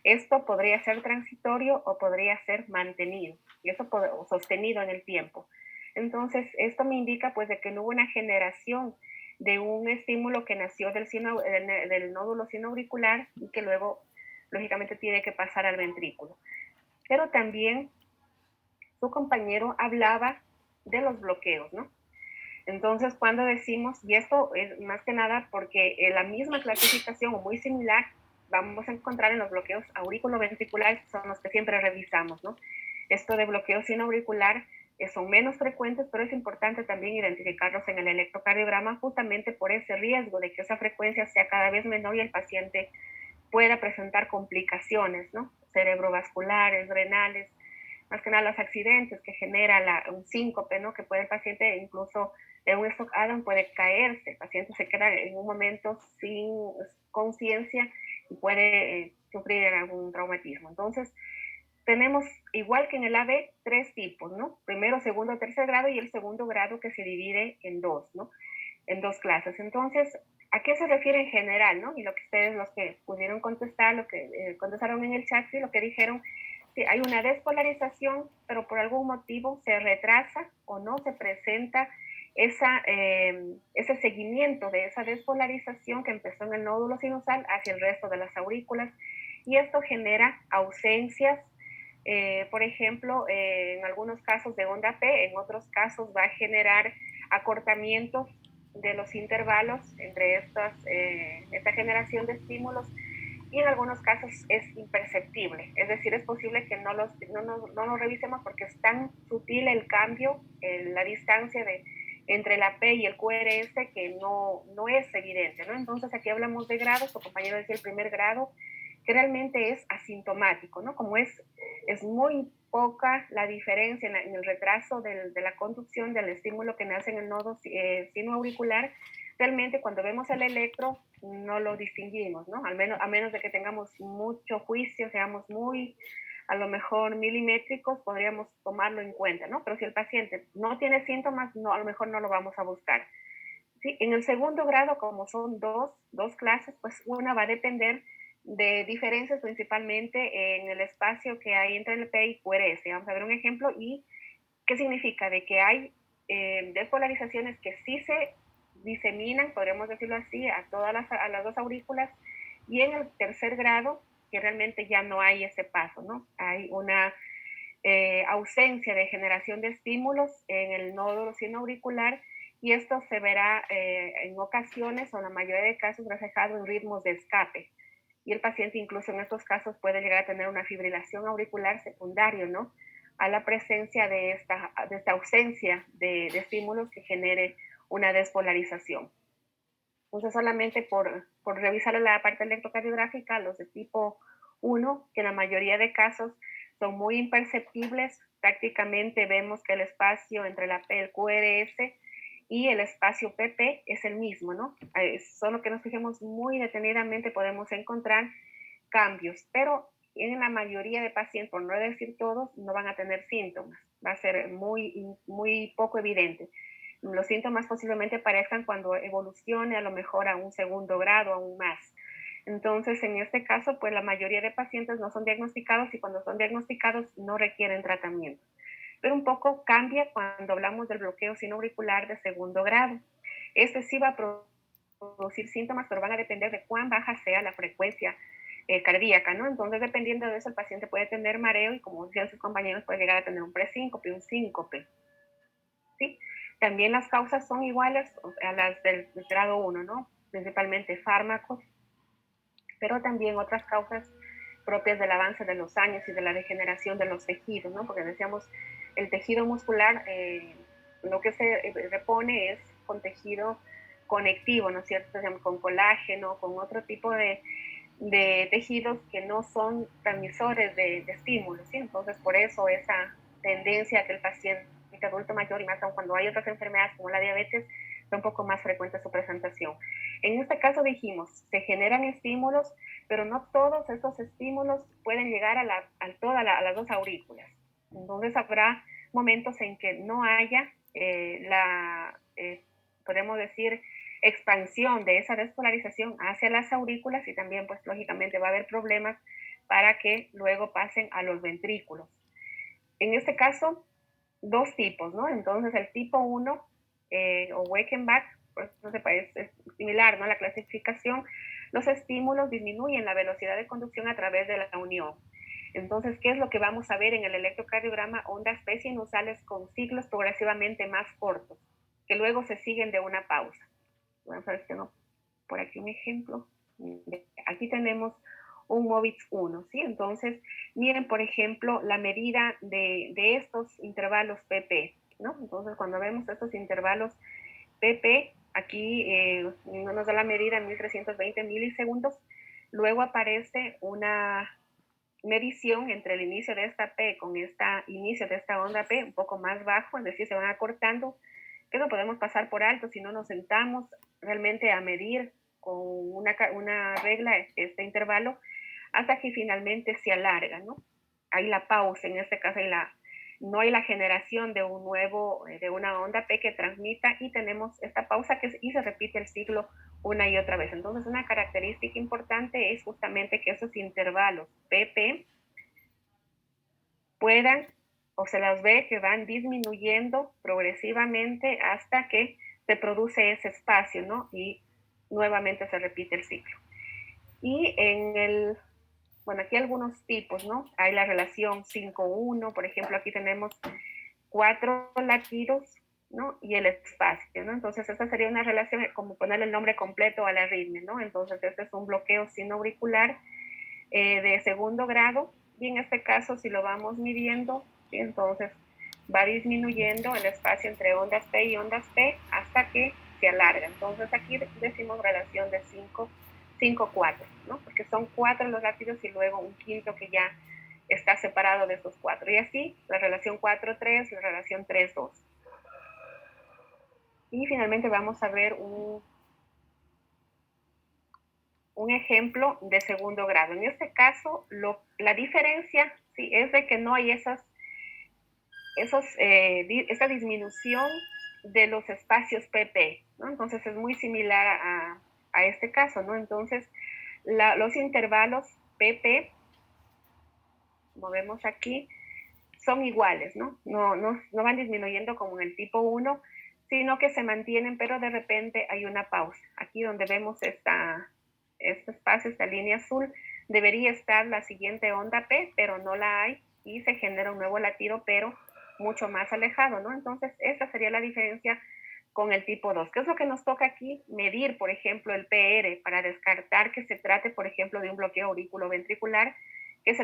Esto podría ser transitorio o podría ser mantenido, y eso sostenido en el tiempo. Entonces, esto me indica pues de que no hubo una generación de un estímulo que nació del nódulo sinoauricular y que luego, lógicamente, tiene que pasar al ventrículo. Pero también su compañero hablaba de los bloqueos, ¿no? Entonces, cuando decimos, y esto es más que nada porque la misma clasificación o muy similar vamos a encontrar en los bloqueos auriculoventriculares, que son los que siempre revisamos, ¿no? Esto de bloqueo sinoauricular son menos frecuentes, pero es importante también identificarlos en el electrocardiograma justamente por ese riesgo de que esa frecuencia sea cada vez menor y el paciente pueda presentar complicaciones, ¿no? Cerebrovasculares, renales, más que nada los accidentes que genera un síncope, ¿no? Que puede el paciente incluso de un shock Adam puede caerse, el paciente se queda en un momento sin conciencia y puede sufrir algún traumatismo. Entonces, tenemos, igual que en el AB, 3 tipos, ¿no? Primero, segundo, tercer grado y el segundo grado que se divide en 2, ¿no? En 2 clases. Entonces, ¿a qué se refiere en general, no? Y lo que ustedes, los que pudieron contestar, lo que contestaron en el chat, sí, lo que dijeron, sí, hay una despolarización, pero por algún motivo se retrasa o no se presenta ese seguimiento de esa despolarización que empezó en el nódulo sinusal hacia el resto de las aurículas, y esto genera ausencias Por ejemplo, en algunos casos de onda P, en otros casos va a generar acortamientos de los intervalos entre esta generación de estímulos, y en algunos casos es imperceptible. Es decir, es posible que no lo revisemos porque es tan sutil el cambio, la distancia entre la P y el QRS, que no es evidente, ¿no? Entonces aquí hablamos de grados, tu compañero decía el primer grado, que realmente es asintomático, ¿no? Como es muy poca la diferencia en el retraso de la conducción del estímulo que nace en el nodo sinoauricular, realmente cuando vemos el electro no lo distinguimos, ¿no? A menos de que tengamos mucho juicio, seamos muy, a lo mejor milimétricos, podríamos tomarlo en cuenta, ¿no? Pero si el paciente no tiene síntomas, no, a lo mejor no lo vamos a buscar. ¿Sí? En el segundo grado, como son dos clases, pues una va a depender de diferencias principalmente en el espacio que hay entre el P y QRS. Vamos a ver un ejemplo. ¿Y qué significa? De que hay despolarizaciones que sí se diseminan, podríamos decirlo así, a las dos aurículas, y en el tercer grado, que realmente ya no hay ese paso, ¿no? Hay una ausencia de generación de estímulos en el nódulo sinoauricular, y esto se verá en ocasiones o en la mayoría de casos reflejado en ritmos de escape. Y el paciente incluso en estos casos puede llegar a tener una fibrilación auricular secundaria, ¿no? A la presencia de esta ausencia de estímulos que genere una despolarización. Entonces, solamente por revisar la parte electrocardiográfica, los de tipo 1, que en la mayoría de casos son muy imperceptibles, prácticamente vemos que el espacio entre la P, el QRS y el espacio PP es el mismo, ¿no? Solo que nos fijemos muy detenidamente podemos encontrar cambios, pero en la mayoría de pacientes, por no decir todos, no van a tener síntomas. Va a ser muy poco evidente. Los síntomas posiblemente aparezcan cuando evolucione a lo mejor a un segundo grado, aún más. Entonces, en este caso, pues la mayoría de pacientes no son diagnosticados, y cuando son diagnosticados no requieren tratamiento. Pero un poco cambia cuando hablamos del bloqueo sinoauricular de segundo grado. Este sí va a producir síntomas, pero van a depender de cuán baja sea la frecuencia cardíaca, ¿no? Entonces, dependiendo de eso, el paciente puede tener mareo y, como decían sus compañeros, puede llegar a tener un presíncope, un síncope, ¿sí? También las causas son iguales a las del grado 1, ¿no? Principalmente fármacos, pero también otras causas propias del avance de los años y de la degeneración de los tejidos, ¿no? Porque decíamos, el tejido muscular, lo que se repone es con tejido conectivo, ¿no es cierto? Con colágeno, con otro tipo de tejidos que no son transmisores de estímulos, ¿sí? Entonces, por eso esa tendencia a que el paciente adulto mayor, y más aún cuando hay otras enfermedades como la diabetes, es un poco más frecuente su presentación. En este caso dijimos, se generan estímulos, pero no todos esos estímulos pueden llegar a las dos aurículas. Entonces habrá momentos en que no haya podemos decir, expansión de esa despolarización hacia las aurículas, y también pues lógicamente va a haber problemas para que luego pasen a los ventrículos. En este caso, dos tipos, ¿no? Entonces el tipo 1 o Weckenbach, pues no sé, es similar, ¿no? La clasificación, los estímulos disminuyen la velocidad de conducción a través de la unión. Entonces, ¿qué es lo que vamos a ver en el electrocardiograma? Ondas P sinusales con ciclos progresivamente más cortos, que luego se siguen de una pausa. Vamos a ver si tengo por aquí un ejemplo. Aquí tenemos un MOVIX 1, ¿sí? Entonces, miren, por ejemplo, la medida de estos intervalos PP, ¿no? Entonces, cuando vemos estos intervalos PP, aquí nos da la medida en 1320 milisegundos. Luego aparece una medición entre el inicio de esta P con inicio de esta onda P un poco más bajo, es decir, se van acortando, que no podemos pasar por alto si no nos sentamos realmente a medir con una regla este intervalo, hasta que finalmente se alarga, ¿no? Hay la pausa, en este caso no hay la generación de una onda P que transmita, y tenemos esta pausa y se repite el ciclo una y otra vez. Entonces, una característica importante es justamente que esos intervalos PP puedan, o se las ve que van disminuyendo progresivamente hasta que se produce ese espacio, ¿no? Y nuevamente se repite el ciclo. Y bueno, aquí algunos tipos, ¿no? Hay la relación 5-1, por ejemplo, aquí tenemos 4 latidos, ¿no? Y el espacio, ¿no? Entonces, esta sería una relación, como ponerle el nombre completo a la arritmia, ¿no? Entonces, este es un bloqueo sinoauricular de segundo grado, y en este caso, si lo vamos midiendo, ¿sí? Entonces, va disminuyendo el espacio entre ondas P y ondas P hasta que se alarga. Entonces, aquí decimos relación de 5-4, ¿no? Porque son 4 los latidos y luego un quinto que ya está separado de esos 4. Y así, la relación 4-3, la relación 3-2. Y finalmente vamos a ver un ejemplo de segundo grado. En este caso, la diferencia, sí, es de que no hay esa disminución de los espacios PP, ¿no? Entonces es muy similar a este caso, ¿no? Entonces, los intervalos PP, como vemos aquí, son iguales, ¿no? No van disminuyendo como en el tipo 1, sino que se mantienen, pero de repente hay una pausa. Aquí donde vemos este espacio, esta línea azul, debería estar la siguiente onda P, pero no la hay, y se genera un nuevo latido, pero mucho más alejado, ¿no? Entonces, esa sería la diferencia con el tipo 2. ¿Qué es lo que nos toca aquí? Medir, por ejemplo, el PR para descartar que se trate, por ejemplo, de un bloqueo auriculoventricular, que es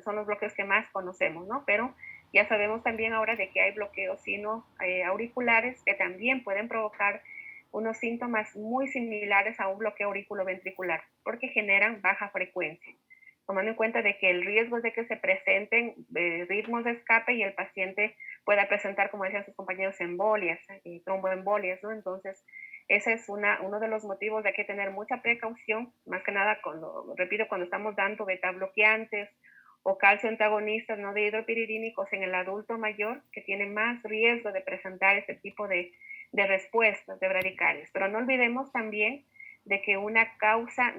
son los bloqueos que más conocemos, ¿no? Pero ya sabemos también ahora de que hay bloqueos sino-auriculares que también pueden provocar unos síntomas muy similares a un bloqueo auriculoventricular, porque generan baja frecuencia, tomando en cuenta de que el riesgo de que se presenten ritmos de escape y el paciente pueda presentar, como decían sus compañeros, embolias, tromboembolias, ¿no? Entonces, ese es uno de los motivos de que tener mucha precaución, más que nada, repito, cuando estamos dando beta bloqueantes o calcio antagonistas, no de hidropiridínicos en el adulto mayor, que tiene más riesgo de presentar este tipo de respuestas de bradicarias. Pero no olvidemos también de que una causa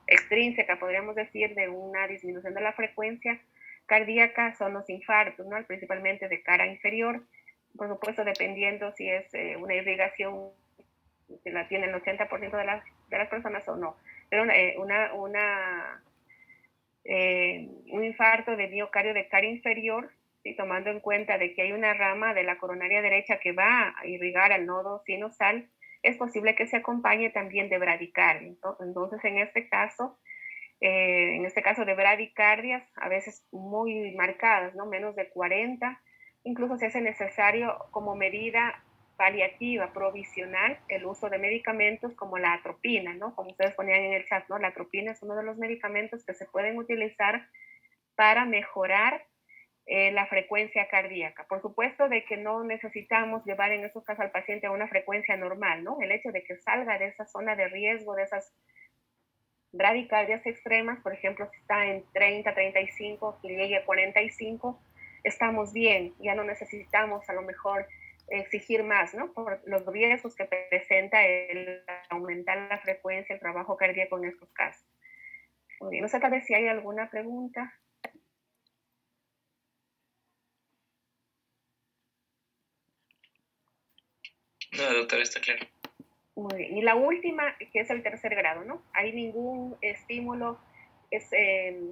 extrínseca, podríamos decir, de una disminución de la frecuencia cardíaca son los infartos, ¿no? Principalmente de cara inferior, por supuesto dependiendo si es una irrigación que la tiene el 80% de las personas o no, pero un infarto de miocardio de cara inferior, ¿sí? Tomando en cuenta de que hay una rama de la coronaria derecha que va a irrigar al nodo sinusal, es posible que se acompañe también de bradicardia. Entonces, en este caso de bradicardias, a veces muy marcadas, ¿no? Menos de 40, incluso se hace necesario como medida paliativa, provisional, el uso de medicamentos como la atropina, ¿no? Como ustedes ponían en el chat, ¿no? La atropina es uno de los medicamentos que se pueden utilizar para mejorar la frecuencia cardíaca. Por supuesto de que no necesitamos llevar en estos casos al paciente a una frecuencia normal, ¿no? El hecho de que salga de esa zona de riesgo, de esas bradicardias extremas, por ejemplo, si está en 30, 35, que llegue a 45, estamos bien, ya no necesitamos a lo mejor exigir más, ¿no? Por los riesgos que presenta el aumentar la frecuencia, el trabajo cardíaco en estos casos. Muy bien, no sé tal vez si hay alguna pregunta. No, doctora, está claro. Muy bien. Y la última, que es el tercer grado, ¿no? Hay ningún estímulo es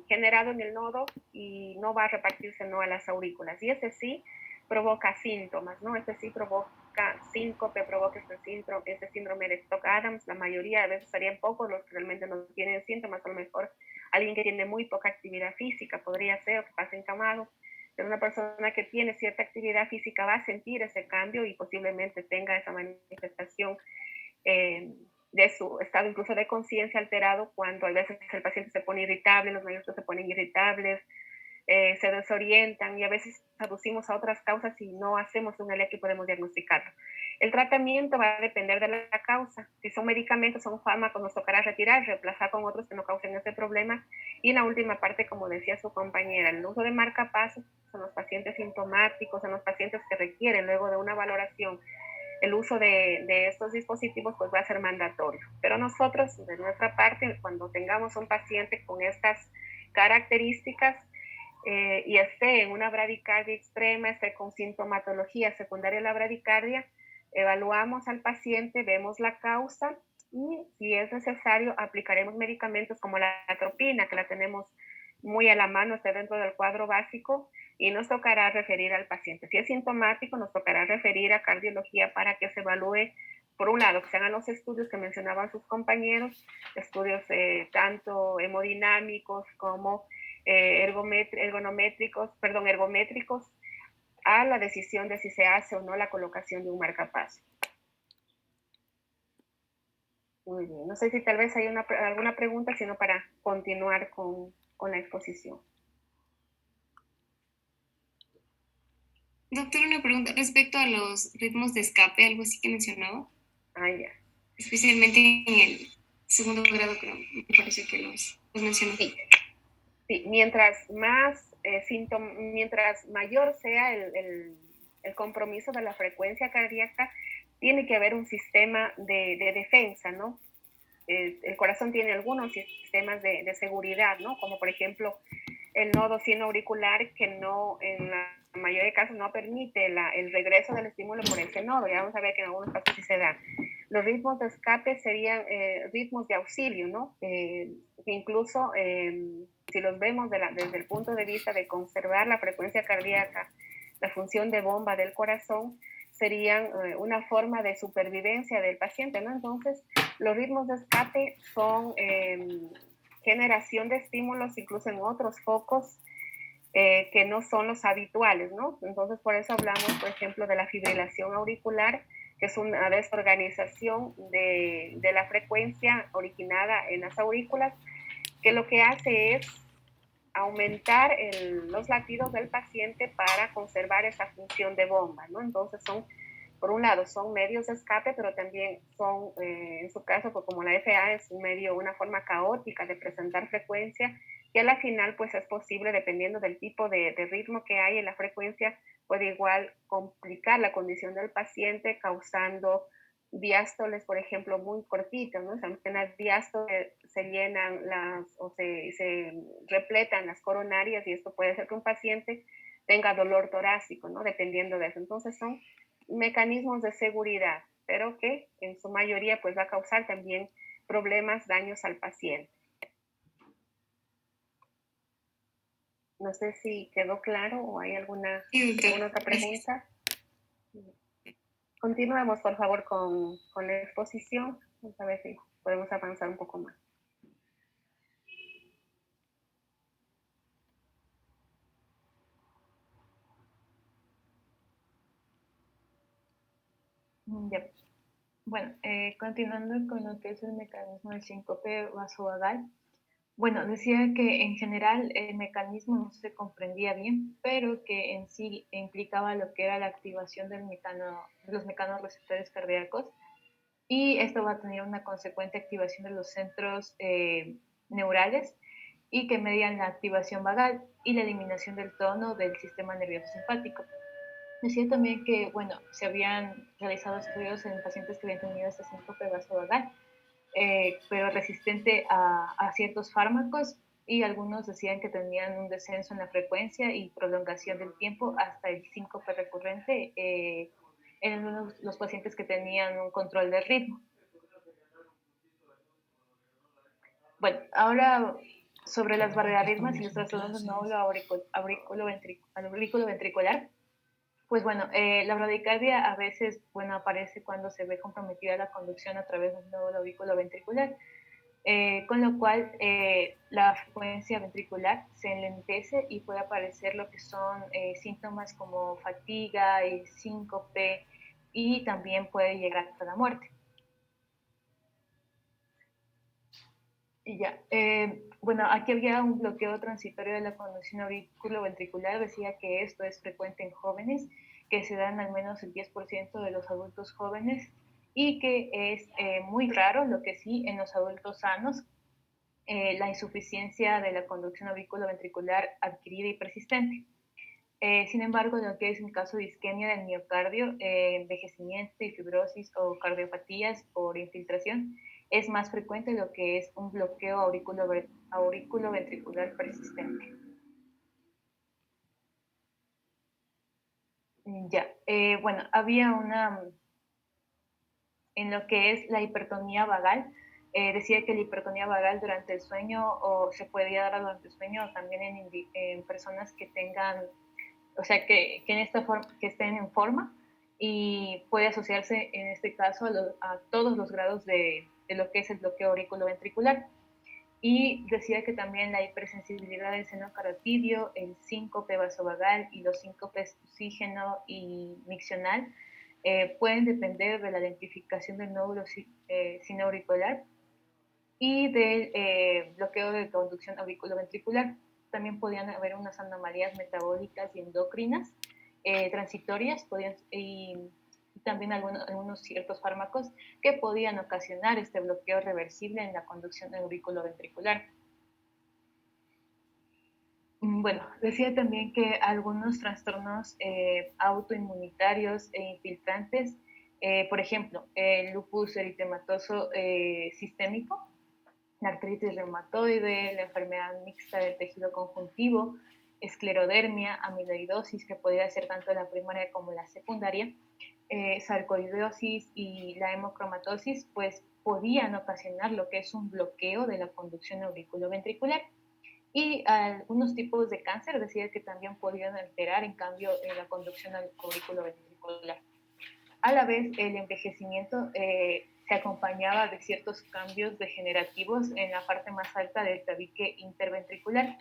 generado en el nodo y no va a repartirse no a las aurículas. Y ese sí provoca síntomas, ¿no? Ese sí provoca síncope, provoca este síndrome de Stock-Adams. La mayoría de veces serían pocos los que realmente no tienen síntomas. A lo mejor alguien que tiene muy poca actividad física podría ser, o que pasa encamado. Pero una persona que tiene cierta actividad física va a sentir ese cambio y posiblemente tenga esa manifestación de su estado incluso de conciencia alterado, cuando a veces el paciente se pone irritable, los mayores se ponen irritables, se desorientan, y a veces aducimos a otras causas y no hacemos un ELEC y podemos diagnosticarlo. El tratamiento va a depender de la causa. Si son medicamentos, son fármacos, nos tocará retirar, reemplazar con otros que no causen ese problema. Y en la última parte, como decía su compañera, el uso de marcapasos en los pacientes sintomáticos, en los pacientes que requieren luego de una valoración el uso de estos dispositivos, pues va a ser mandatorio. Pero nosotros, de nuestra parte, cuando tengamos un paciente con estas características y esté en una bradicardia extrema, esté con sintomatología secundaria a la bradicardia, evaluamos al paciente, vemos la causa y si es necesario aplicaremos medicamentos como la atropina, que la tenemos muy a la mano, está dentro del cuadro básico, y nos tocará referir al paciente. Si es sintomático, nos tocará referir a cardiología para que se evalúe, por un lado, que se hagan los estudios que mencionaban sus compañeros, estudios tanto hemodinámicos como ergométricos, a la decisión de si se hace o no la colocación de un marcapaso. Muy bien, no sé si tal vez hay alguna pregunta, sino para continuar con la exposición. Doctor, una pregunta respecto a los ritmos de escape, algo así que mencionaba. Ah, ya. Especialmente en el segundo grado, creo, me parece que los mencionó. Sí. Sí, mientras mayor sea el compromiso de la frecuencia cardíaca, tiene que haber un sistema de defensa, ¿no? El corazón tiene algunos sistemas de seguridad, ¿no? Como por ejemplo el nodo sinoauricular, que no, en la mayoría de casos, no permite el regreso del estímulo por ese nodo. Ya vamos a ver que en algunos casos sí se da. Los ritmos de escape serían ritmos de auxilio, ¿no? Incluso si los vemos desde el punto de vista de conservar la frecuencia cardíaca, la función de bomba del corazón, serían una forma de supervivencia del paciente, ¿no? Entonces, los ritmos de escape son generación de estímulos incluso en otros focos que no son los habituales, ¿no? Entonces, por eso hablamos, por ejemplo, de la fibrilación auricular, que es una desorganización de la frecuencia originada en las aurículas, que lo que hace es aumentar los latidos del paciente para conservar esa función de bomba, ¿no? Entonces por un lado, son medios de escape, pero también son, en su caso, pues como la FA es un medio, una forma caótica de presentar frecuencia, y a la final, pues es posible, dependiendo del tipo de ritmo que hay en la frecuencia, puede igual complicar la condición del paciente, causando diástoles, por ejemplo, muy cortitas, ¿no? O sea, en las diástoles se llenan o se repletan las coronarias, y esto puede ser que un paciente tenga dolor torácico, ¿no? Dependiendo de eso. Entonces son mecanismos de seguridad, pero que en su mayoría pues va a causar también problemas, daños al paciente. No sé si quedó claro o hay alguna otra pregunta. Continuemos, por favor, con la exposición. Vamos a ver si podemos avanzar un poco más. Ya. Bueno, continuando con lo que es el mecanismo del síncope vasovagal. Bueno, decía que en general el mecanismo no se comprendía bien, pero que en sí implicaba lo que era la activación de los mecanorreceptores cardíacos, y esto va a tener una consecuente activación de los centros neurales, y que median la activación vagal y la eliminación del tono del sistema nervioso simpático. Decía también que, bueno, se habían realizado estudios en pacientes que habían tenido este síncope vasovagal, pero resistente a ciertos fármacos, y algunos decían que tenían un descenso en la frecuencia y prolongación del tiempo hasta el síncope recurrente en los pacientes que tenían un control del ritmo. Bueno, ahora sobre las barrerarritmas y los trastornos del nódulo auriculoventricular. Pues bueno, la bradicardia a veces, bueno, aparece cuando se ve comprometida la conducción a través del nódulo auriculoventricular, con lo cual la frecuencia ventricular se enlentece y puede aparecer lo que son síntomas como fatiga y síncope, y también puede llegar hasta la muerte. Y ya, bueno, aquí había un bloqueo transitorio de la conducción auriculoventricular. Decía que esto es frecuente en jóvenes, que se dan al menos el 10% de los adultos jóvenes, y que es muy raro, lo que sí, en los adultos sanos, la insuficiencia de la conducción auriculoventricular adquirida y persistente. Sin embargo, lo que es en caso de isquemia del miocardio, envejecimiento y fibrosis o cardiopatías por infiltración, es más frecuente lo que es un bloqueo auriculoventricular persistente. Ya, bueno, había una en lo que es la hipertonía vagal. Decía que la hipertonía vagal durante el sueño o se podía dar durante el sueño o también en personas que tengan, o sea, que en esta forma, que estén en forma, y puede asociarse en este caso a todos los grados de lo que es el bloqueo auriculoventricular. Y decía que también la hipersensibilidad del seno carotidio, el síncope vasovagal y los síncopes oxígeno y miccional pueden depender de la identificación del nódulo sinoauricular y del bloqueo de conducción auriculoventricular. También podían haber unas anomalías metabólicas y endocrinas transitorias y también algunos ciertos fármacos que podían ocasionar este bloqueo reversible en la conducción auriculoventricular. Bueno, decía también que algunos trastornos autoinmunitarios e infiltrantes, por ejemplo, el lupus eritematoso sistémico, la artritis reumatoide, la enfermedad mixta del tejido conjuntivo, esclerodermia, amiloidosis, que podría ser tanto la primaria como la secundaria, sarcoidosis y la hemocromatosis, pues podían ocasionar lo que es un bloqueo de la conducción auriculoventricular. Y algunos tipos de cáncer decía que también podían alterar, en cambio, la conducción auriculoventricular. A la vez, el envejecimiento se acompañaba de ciertos cambios degenerativos en la parte más alta del tabique interventricular,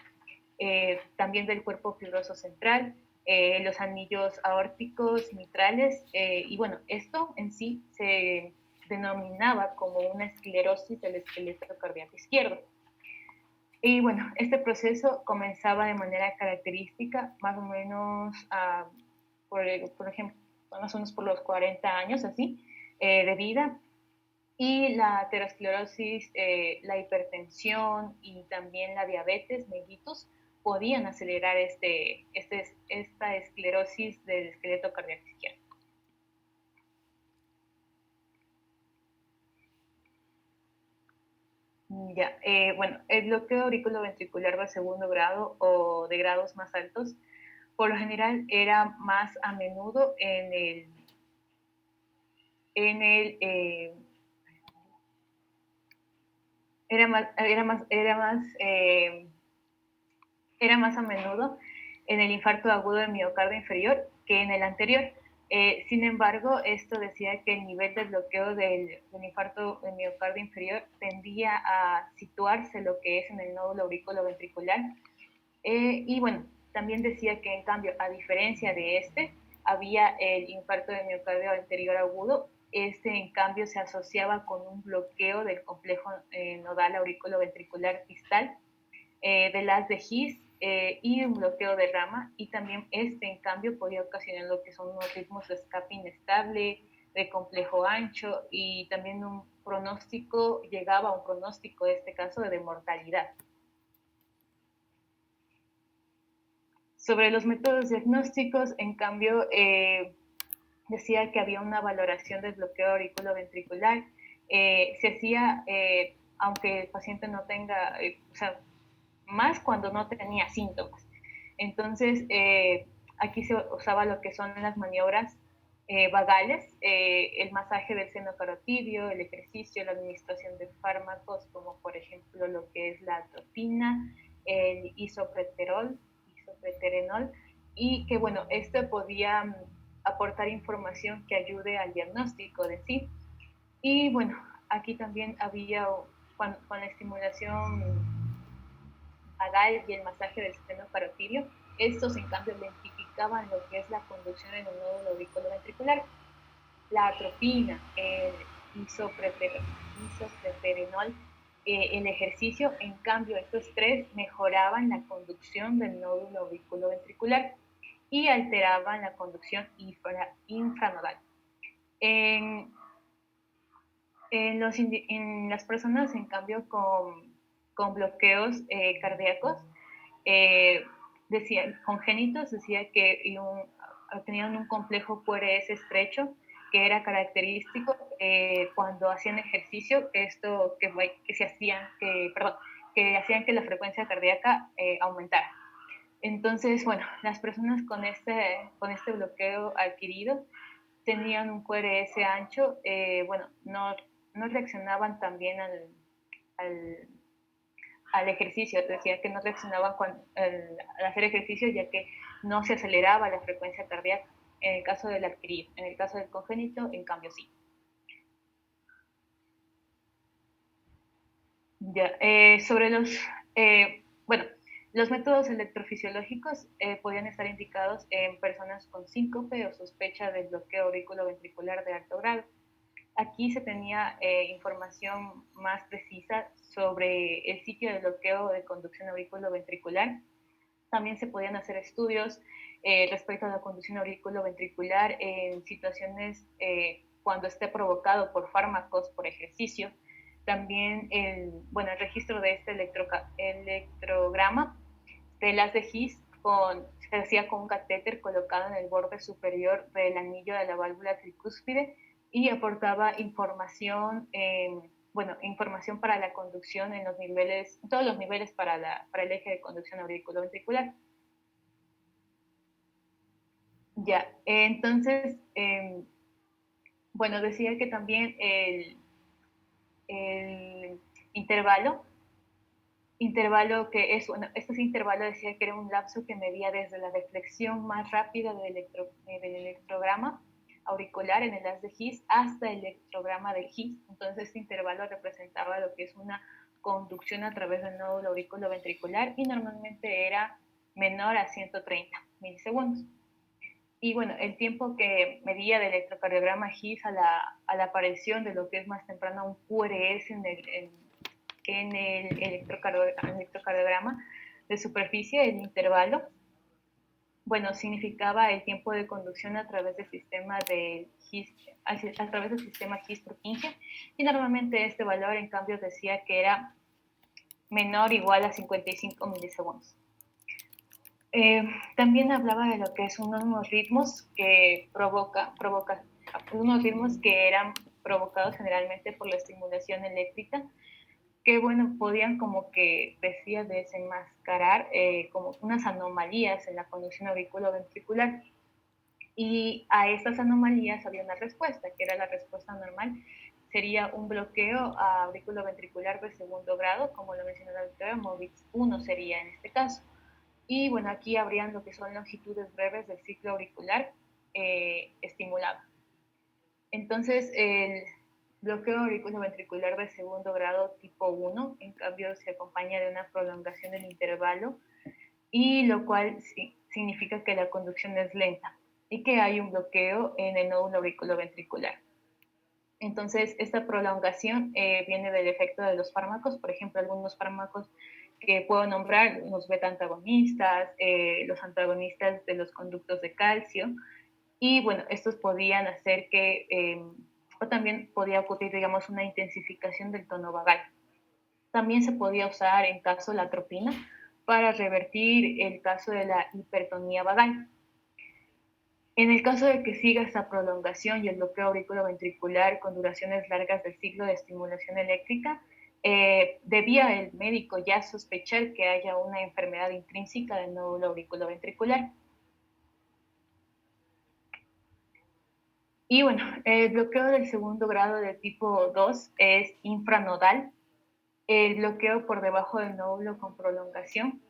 también del cuerpo fibroso central, los anillos aórticos, mitrales, y bueno, esto en sí se denominaba como una esclerosis del esqueleto cardíaco izquierdo. Y bueno, este proceso comenzaba de manera característica, más o menos, por ejemplo, más o menos por los 40 años, así, de vida. Y la aterosclerosis, la hipertensión y también la diabetes mellitus podían acelerar esta esclerosis del esqueleto cardíaco izquierdo. Ya, bueno, el bloqueo auriculoventricular de segundo grado o de grados más altos, por lo general era más a menudo era más a menudo en el infarto agudo del miocardio inferior que en el anterior. Sin embargo, esto decía que el nivel de bloqueo del infarto del miocardio inferior tendía a situarse lo que es en el nódulo auriculoventricular. Y bueno, también decía que en cambio, a diferencia de había el infarto de miocardio anterior agudo. En cambio se asociaba con un bloqueo del complejo nodal auriculoventricular distal, del haz de His y un bloqueo de rama, y también en cambio podía ocasionar lo que son unos ritmos de escape inestable, de complejo ancho, y también llegaba a un pronóstico, en este caso, de mortalidad. Sobre los métodos diagnósticos, en cambio, decía que había una valoración del bloqueo auriculoventricular. Se hacía, aunque el paciente no tenga, o sea, más cuando no tenía síntomas. Entonces, aquí se usaba lo que son las maniobras vagales, el masaje del seno carotidio, el ejercicio, la administración de fármacos, como por ejemplo lo que es la atropina, el isopreterenol, y que bueno, esto podía aportar información que ayude al diagnóstico de sí. Y bueno, aquí también había, con la estimulación vagal y el masaje del seno carotidio, estos en cambio identificaban lo que es la conducción en el nódulo auriculoventricular. La atropina, el isopreterenol, el ejercicio, en cambio, estos tres mejoraban la conducción del nódulo auriculoventricular y alteraban la conducción infranodal. En las personas, en cambio, con bloqueos cardíacos congénitos, decía que tenían un complejo QRS estrecho, que era característico cuando hacían ejercicio, esto que hacían que la frecuencia cardíaca aumentara. Entonces, bueno, las personas con este bloqueo adquirido tenían un QRS ancho, bueno, no reaccionaban también al ejercicio. Decía que no reaccionaban al hacer ejercicio, ya que no se aceleraba la frecuencia cardíaca en el caso del adquirido. En el caso del congénito, en cambio, sí. Ya, sobre bueno, los métodos electrofisiológicos podían estar indicados en personas con síncope o sospecha de bloqueo auriculoventricular de alto grado. Aquí se tenía información más precisa sobre el sitio de bloqueo de conducción auriculoventricular. También se podían hacer estudios respecto a la conducción auriculoventricular en situaciones cuando esté provocado por fármacos, por ejercicio. También el registro de este electrograma de las de His se hacía con un catéter colocado en el borde superior del anillo de la válvula tricúspide y aportaba información, información para la conducción en todos los niveles para el eje de conducción auriculoventricular. Ya, entonces, decía que también el intervalo que es, este intervalo decía que era un lapso que medía desde la deflexión más rápida del electrograma auricular en el haz de His hasta el electrograma del His. Entonces este intervalo representaba lo que es una conducción a través del nódulo auriculoventricular y normalmente era menor a 130 milisegundos. Y bueno, el tiempo que medía del electrocardiograma His a la aparición de lo que es más temprano un QRS en el electrocardiograma de superficie, el intervalo, significaba el tiempo de conducción a través del sistema de His, a través del sistema His-Purkinje, y normalmente este valor en cambio decía que era menor o igual a 55 milisegundos. También hablaba de lo que son unos ritmos que unos ritmos que eran provocados generalmente por la estimulación eléctrica, que podían, como que decía, desenmascarar como unas anomalías en la conducción auriculoventricular. Y a estas anomalías había una respuesta, que era la respuesta normal, sería un bloqueo auriculoventricular de segundo grado, como lo mencionó la doctora, MOVIX 1 sería en este caso. Y aquí habrían lo que son longitudes breves del ciclo auricular estimulado. Entonces, el bloqueo auriculoventricular de segundo grado tipo 1, en cambio, se acompaña de una prolongación del intervalo, y lo cual significa que la conducción es lenta y que hay un bloqueo en el nódulo auriculoventricular. Entonces, esta prolongación viene del efecto de los fármacos, por ejemplo, algunos fármacos que puedo nombrar, los beta-antagonistas, los antagonistas de los conductos de calcio, y estos podían hacer que, o también podía ocurrir, digamos, una intensificación del tono vagal. También se podía usar en caso la atropina para revertir el caso de la hipertonía vagal. En el caso de que siga esta prolongación y el bloqueo auriculoventricular con duraciones largas del ciclo de estimulación eléctrica, debía el médico ya sospechar que haya una enfermedad intrínseca del nódulo auriculoventricular. Y el bloqueo del segundo grado de tipo 2 es infranodal, el bloqueo por debajo del nódulo con prolongación,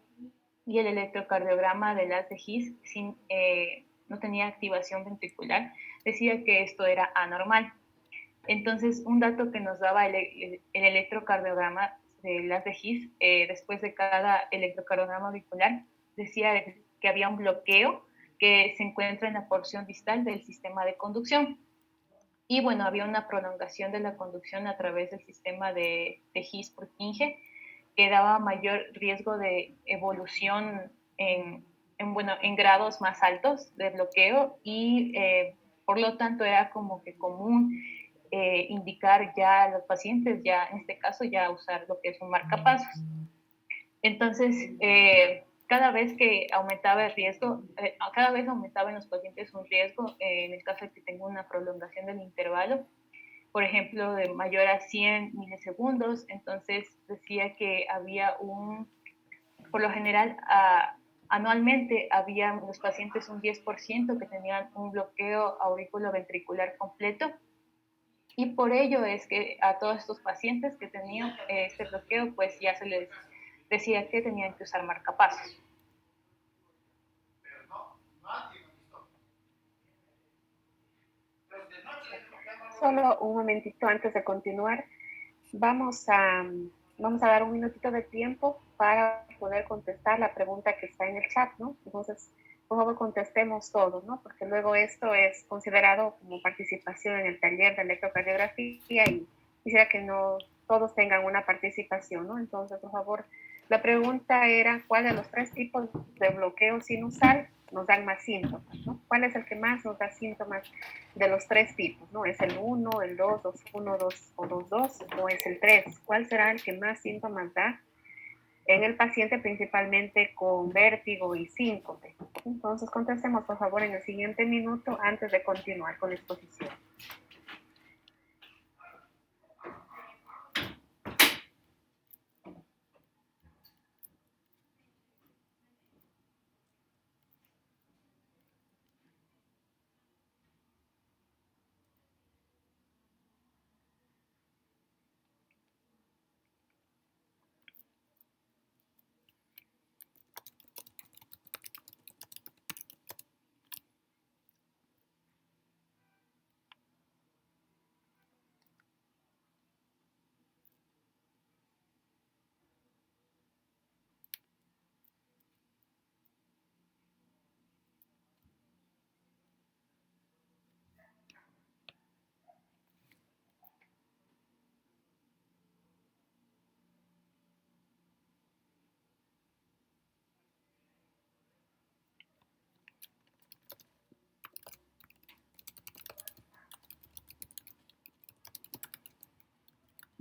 y el electrocardiograma del haz de His no tenía activación ventricular, decía que esto era anormal. Entonces, un dato que nos daba el electrocardiograma del haz de His, después de cada electrocardiograma auricular, decía que había un bloqueo que se encuentra en la porción distal del sistema de conducción. Y había una prolongación de la conducción a través del sistema de His-Purkinje, que daba mayor riesgo de evolución en grados más altos de bloqueo, y por lo tanto era como que común indicar ya a los pacientes, ya en este caso, ya usar lo que es un marcapasos. Entonces, cada vez que aumentaba el riesgo, cada vez aumentaba en los pacientes un riesgo en el caso de que tenga una prolongación del intervalo, por ejemplo, de mayor a 100 milisegundos. Entonces decía que había por lo general, Anualmente había los pacientes un 10% que tenían un bloqueo auriculoventricular completo, y por ello es que a todos estos pacientes que tenían este bloqueo, pues ya se les decía que tenían que usar marcapasos. Solo un momentito antes de continuar, vamos a, vamos a dar un minutito de tiempo para poder contestar la pregunta que está en el chat, ¿no? Entonces, por favor, contestemos todos, ¿no? Porque luego esto es considerado como participación en el taller de electrocardiografía y quisiera que no todos tengan una participación, ¿no? Entonces, por favor, la pregunta era, ¿cuál de los 3 tipos de bloqueo sinusal nos dan más síntomas, ¿no? ¿Cuál es el que más nos da síntomas de los 3 tipos, ¿no? ¿Es el 1, el 2, 2, 1, 2 o 2, 2 o es el 3? ¿Cuál será el que más síntomas da en el paciente, principalmente con vértigo y síncope? Entonces, contestemos, por favor, en el siguiente minuto antes de continuar con la exposición.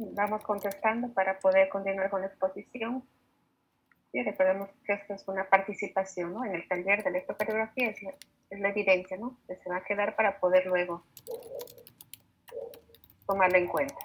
Vamos contestando para poder continuar con la exposición. Y recordemos que esto es una participación, ¿no? En el taller de electrocardiografía es la evidencia, ¿no? Que se va a quedar para poder luego tomarla en cuenta.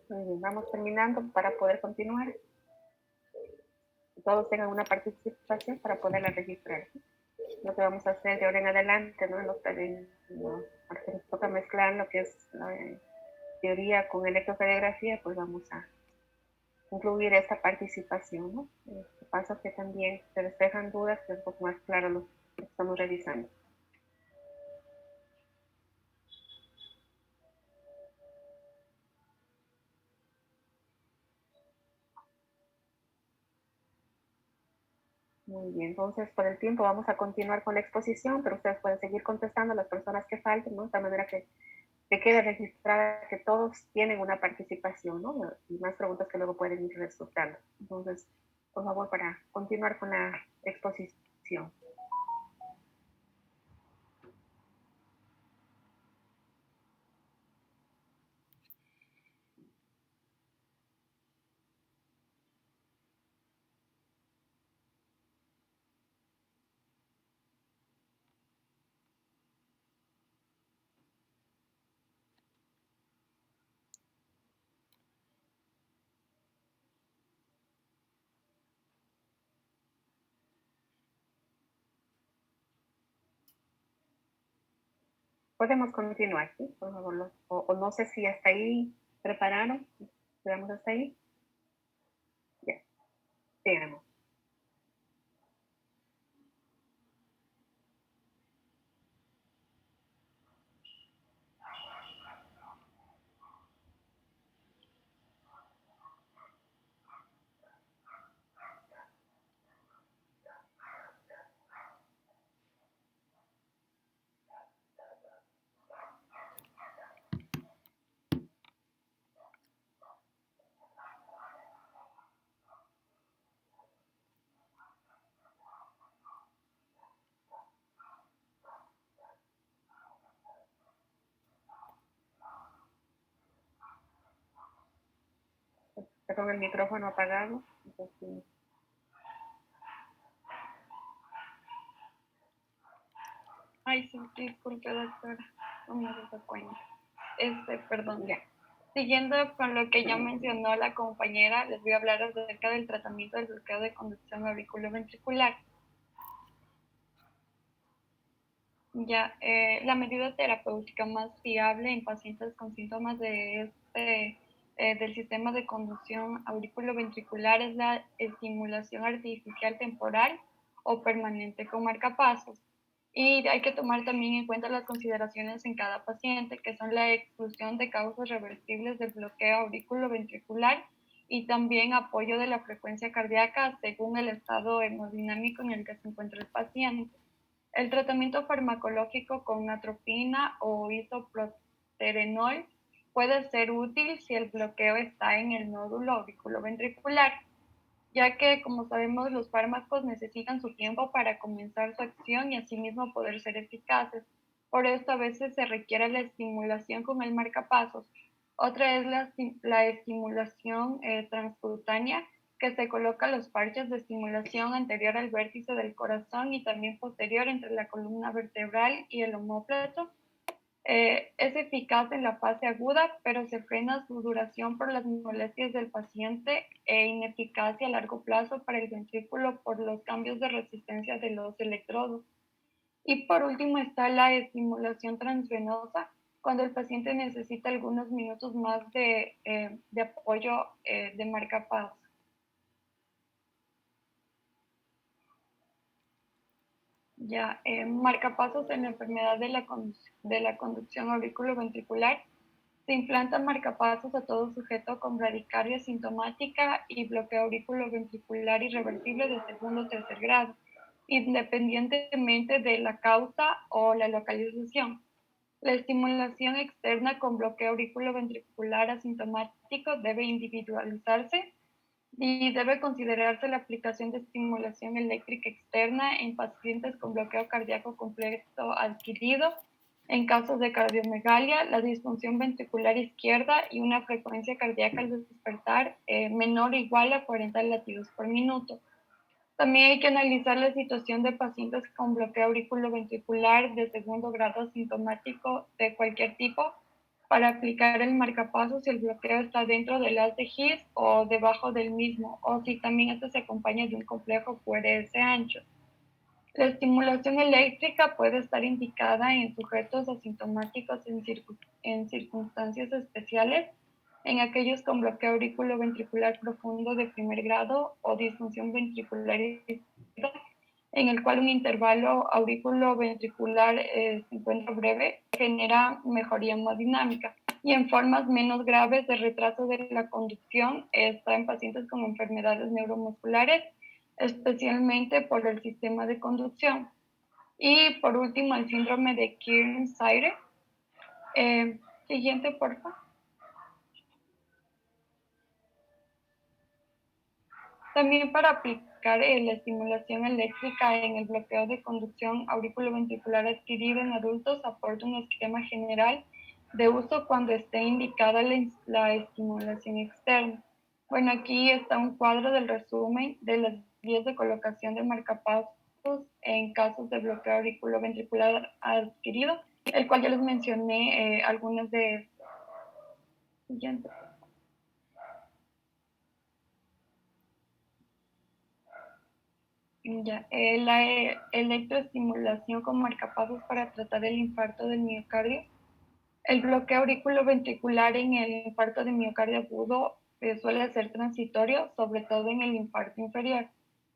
Muy bien, vamos terminando para poder continuar. Todos tengan una participación para poderla registrar. Lo que vamos a hacer de ahora en adelante, ¿no? Porque nos toca mezclar lo que es la teoría con electrocardiografía, pues vamos a incluir esta participación, ¿no? Lo que pasa es que también se despejan dudas, que es un poco más claro lo que estamos revisando. Muy bien, entonces por el tiempo vamos a continuar con la exposición, pero ustedes pueden seguir contestando a las personas que falten, ¿no? De tal manera que quede registrada que todos tienen una participación, ¿no? Y más preguntas que luego pueden ir resultando. Entonces, por favor, para continuar con la exposición. Podemos continuar, ¿sí? Por favor, o no sé si hasta ahí prepararon. ¿Quedamos hasta ahí? Ya, sigamos. Con el micrófono apagado. Entonces, Ay, sí, disculpe, doctora. No me doy cuenta. Perdón. ya. Siguiendo con lo que ya mencionó la compañera, les voy a hablar acerca del tratamiento del bloqueo de conducción auriculoventricular. Ya, la medida terapéutica más fiable en pacientes con síntomas del sistema de conducción auriculoventricular es la estimulación artificial temporal o permanente con marcapasos. Y hay que tomar también en cuenta las consideraciones en cada paciente, que son la exclusión de causas reversibles del bloqueo auriculoventricular y también apoyo de la frecuencia cardíaca según el estado hemodinámico en el que se encuentra el paciente. El tratamiento farmacológico con atropina o isoproterenol puede ser útil si el bloqueo está en el nódulo auriculoventricular, ya que, como sabemos, los fármacos necesitan su tiempo para comenzar su acción y asimismo poder ser eficaces. Por esto, a veces se requiere la estimulación con el marcapasos. Otra es la estimulación transcutánea, que se coloca los parches de estimulación anterior al vértice del corazón y también posterior entre la columna vertebral y el omóplato. Es eficaz en la fase aguda, pero se frena su duración por las molestias del paciente e ineficacia a largo plazo para el ventrículo por los cambios de resistencia de los electrodos. Y por último está la estimulación transvenosa, cuando el paciente necesita algunos minutos más de apoyo de marcapasos. Ya, marcapasos en la enfermedad de la conducción auriculoventricular. Se implantan marcapasos a todo sujeto con bradicardia sintomática y bloqueo auriculoventricular irreversible de segundo o tercer grado, independientemente de la causa o la localización. La estimulación externa con bloqueo auriculoventricular asintomático debe individualizarse y debe considerarse la aplicación de estimulación eléctrica externa en pacientes con bloqueo cardíaco completo adquirido, en casos de cardiomegalia, la disfunción ventricular izquierda y una frecuencia cardíaca al despertar menor o igual a 40 latidos por minuto. También hay que analizar la situación de pacientes con bloqueo auriculoventricular de segundo grado asintomático de cualquier tipo para aplicar el marcapasos si el bloqueo está dentro del haz de His o debajo del mismo, o si también esto se acompaña de un complejo QRS ancho. La estimulación eléctrica puede estar indicada en sujetos asintomáticos en circunstancias especiales, en aquellos con bloqueo auriculoventricular profundo de primer grado o disfunción ventricular izquierda, en el cual un intervalo auriculoventricular se encuentra breve, genera mejoría hemodinámica. Y en formas menos graves de retraso de la conducción está en pacientes con enfermedades neuromusculares, especialmente por el sistema de conducción. Y por último, el síndrome de Kearns-Sayre. Siguiente, por favor. También para aplicar la estimulación eléctrica en el bloqueo de conducción auriculoventricular adquirido en adultos, aporta un esquema general de uso cuando esté indicada la estimulación externa. Bueno, aquí está un cuadro del resumen de las vías de colocación de marcapasos en casos de bloqueo auriculoventricular adquirido, el cual ya les mencioné algunas de estas. Siguiente. Ya, la electroestimulación con marcapasos para tratar el infarto del miocardio. El bloqueo auriculoventricular en el infarto de miocardio agudo suele ser transitorio, sobre todo en el infarto inferior.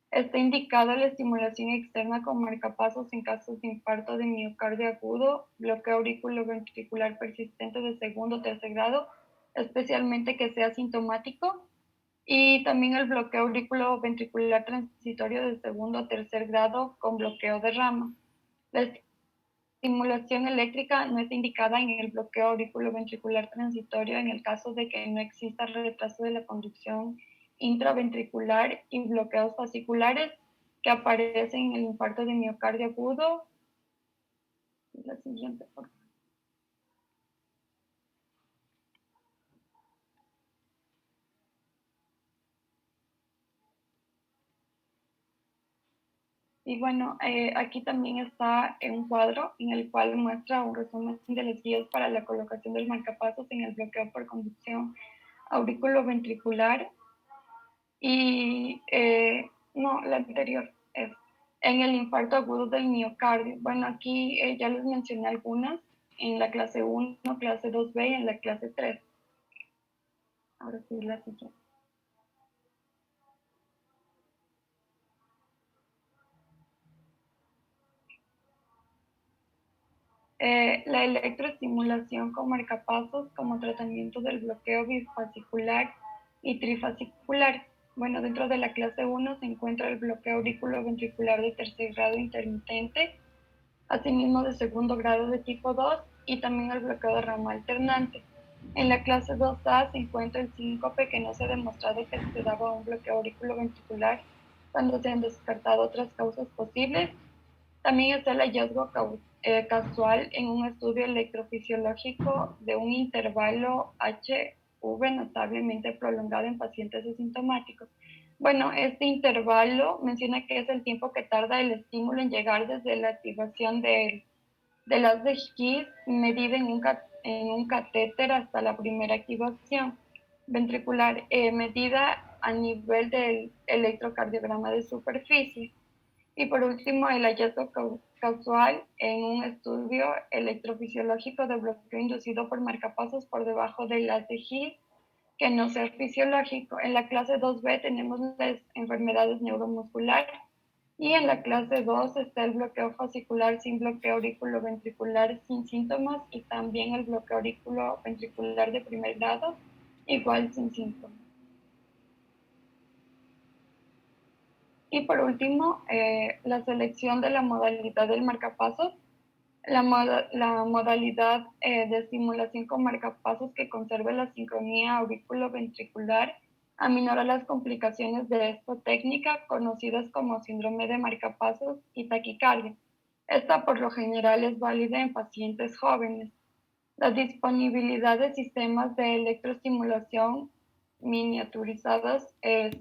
Está indicado la estimulación externa con marcapasos en casos de infarto de miocardio agudo, bloqueo auriculoventricular persistente de segundo o tercer grado, especialmente que sea sintomático, y también el bloqueo auriculoventricular transitorio de segundo o tercer grado con bloqueo de rama. La estimulación eléctrica no está indicada en el bloqueo auriculoventricular transitorio en el caso de que no exista retraso de la conducción intraventricular y bloqueos fasciculares que aparecen en el infarto de miocardio agudo. La siguiente, por favor. Y bueno, aquí también está un cuadro en el cual muestra un resumen de las guías para la colocación del marcapasos en el bloqueo por conducción auriculoventricular. Y no, la anterior es en el infarto agudo del miocardio. Bueno, aquí ya les mencioné algunas en la clase 1, clase 2B y en la clase 3. Ahora sí, la siguiente. La electroestimulación con marcapasos como tratamiento del bloqueo bifascicular y trifascicular. Bueno, dentro de la clase 1 se encuentra el bloqueo auriculoventricular de tercer grado intermitente, asimismo de segundo grado de tipo 2 y también el bloqueo de rama alternante. En la clase 2A se encuentra el síncope, que no se ha demostrado que se daba un bloqueo auriculoventricular cuando se han descartado otras causas posibles. También está el hallazgo casual en un estudio electrofisiológico de un intervalo HV notablemente prolongado en pacientes asintomáticos. Bueno, este intervalo menciona que es el tiempo que tarda el estímulo en llegar desde la activación del haz de Higgs medida en un catéter hasta la primera activación ventricular, medida a nivel del electrocardiograma de superficie. Y por último, el hallazgo causal en un estudio electrofisiológico de bloqueo inducido por marcapasos por debajo del haz de Higgs, que no sea fisiológico. En la clase 2B tenemos las enfermedades neuromusculares y en la clase 2 está el bloqueo fascicular sin bloqueo auriculoventricular sin síntomas y también el bloqueo auriculoventricular de primer grado, igual sin síntomas. Y por último, la selección de la modalidad del marcapasos. La modalidad de estimulación con marcapasos que conserve la sincronía auriculoventricular aminora las complicaciones de esta técnica, conocidas como síndrome de marcapasos y taquicardia. Esta por lo general es válida en pacientes jóvenes. La disponibilidad de sistemas de electroestimulación miniaturizados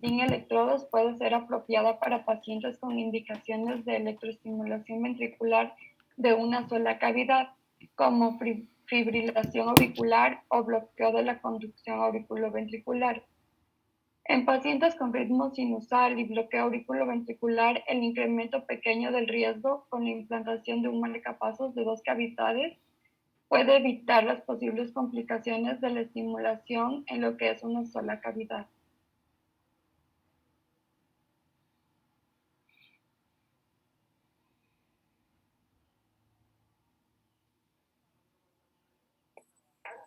sin electrodos puede ser apropiada para pacientes con indicaciones de electroestimulación ventricular de una sola cavidad, como fibrilación auricular o bloqueo de la conducción auriculoventricular. En pacientes con ritmo sinusal y bloqueo auriculoventricular, el incremento pequeño del riesgo con la implantación de un marcapasos de dos cavidades puede evitar las posibles complicaciones de la estimulación en lo que es una sola cavidad.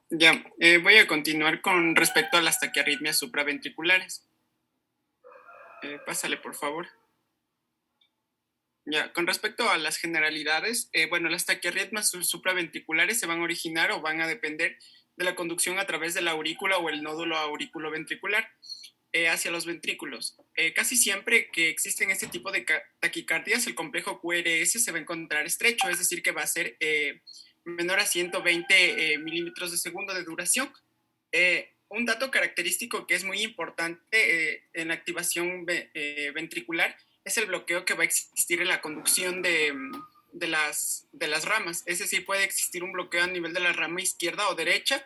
Ya, voy a continuar con respecto a las taquiarritmias supraventriculares. Pásale, por favor. Ya, con respecto a las generalidades, bueno, las taquiarritmias supraventriculares se van a originar o van a depender de la conducción a través de la aurícula o el nódulo auriculoventricular hacia los ventrículos. Casi siempre que existen este tipo de taquicardias, el complejo QRS se va a encontrar estrecho, es decir, que va a ser menor a 120 milímetros de segundo de duración. Un dato característico que es muy importante en la activación ventricular es el bloqueo que va a existir en la conducción de las ramas. Es decir, puede existir un bloqueo a nivel de la rama izquierda o derecha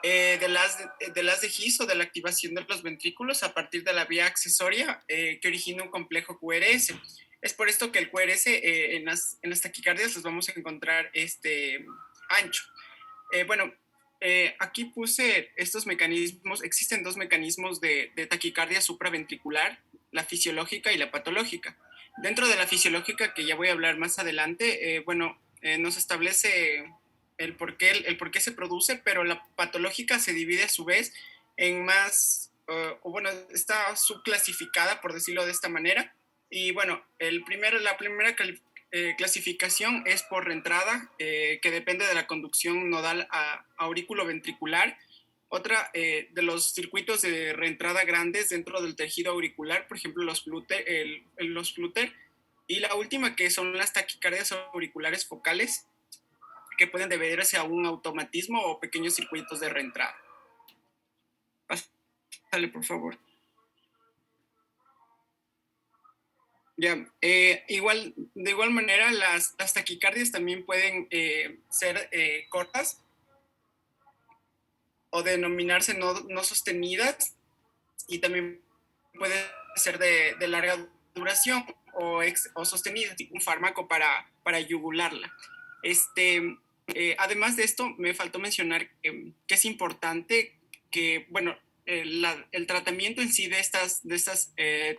del haz de His o de la activación de los ventrículos a partir de la vía accesoria que origina un complejo QRS. Es por esto que el QRS en las taquicardias los vamos a encontrar ancho. Aquí puse estos mecanismos. Existen dos mecanismos de taquicardia supraventricular, la fisiológica y la patológica. Dentro de la fisiológica, que ya voy a hablar más adelante, nos establece el por qué se produce, pero la patológica se divide a su vez en más, está subclasificada, por decirlo de esta manera. Y bueno, la primera clasificación es por reentrada, que depende de la conducción nodal a auriculoventricular. Otra de los circuitos de reentrada grandes dentro del tejido auricular, por ejemplo, los Flutter. Y la última, que son las taquicardias auriculares focales, que pueden deberse a un automatismo o pequeños circuitos de reentrada. Pásale, por favor. Ya, de igual manera, las taquicardias también pueden ser cortas o denominarse no sostenidas, y también puede ser de larga duración o sostenida, tipo un fármaco para yugularla. Además de esto, me faltó mencionar que es importante que, el tratamiento en sí de estas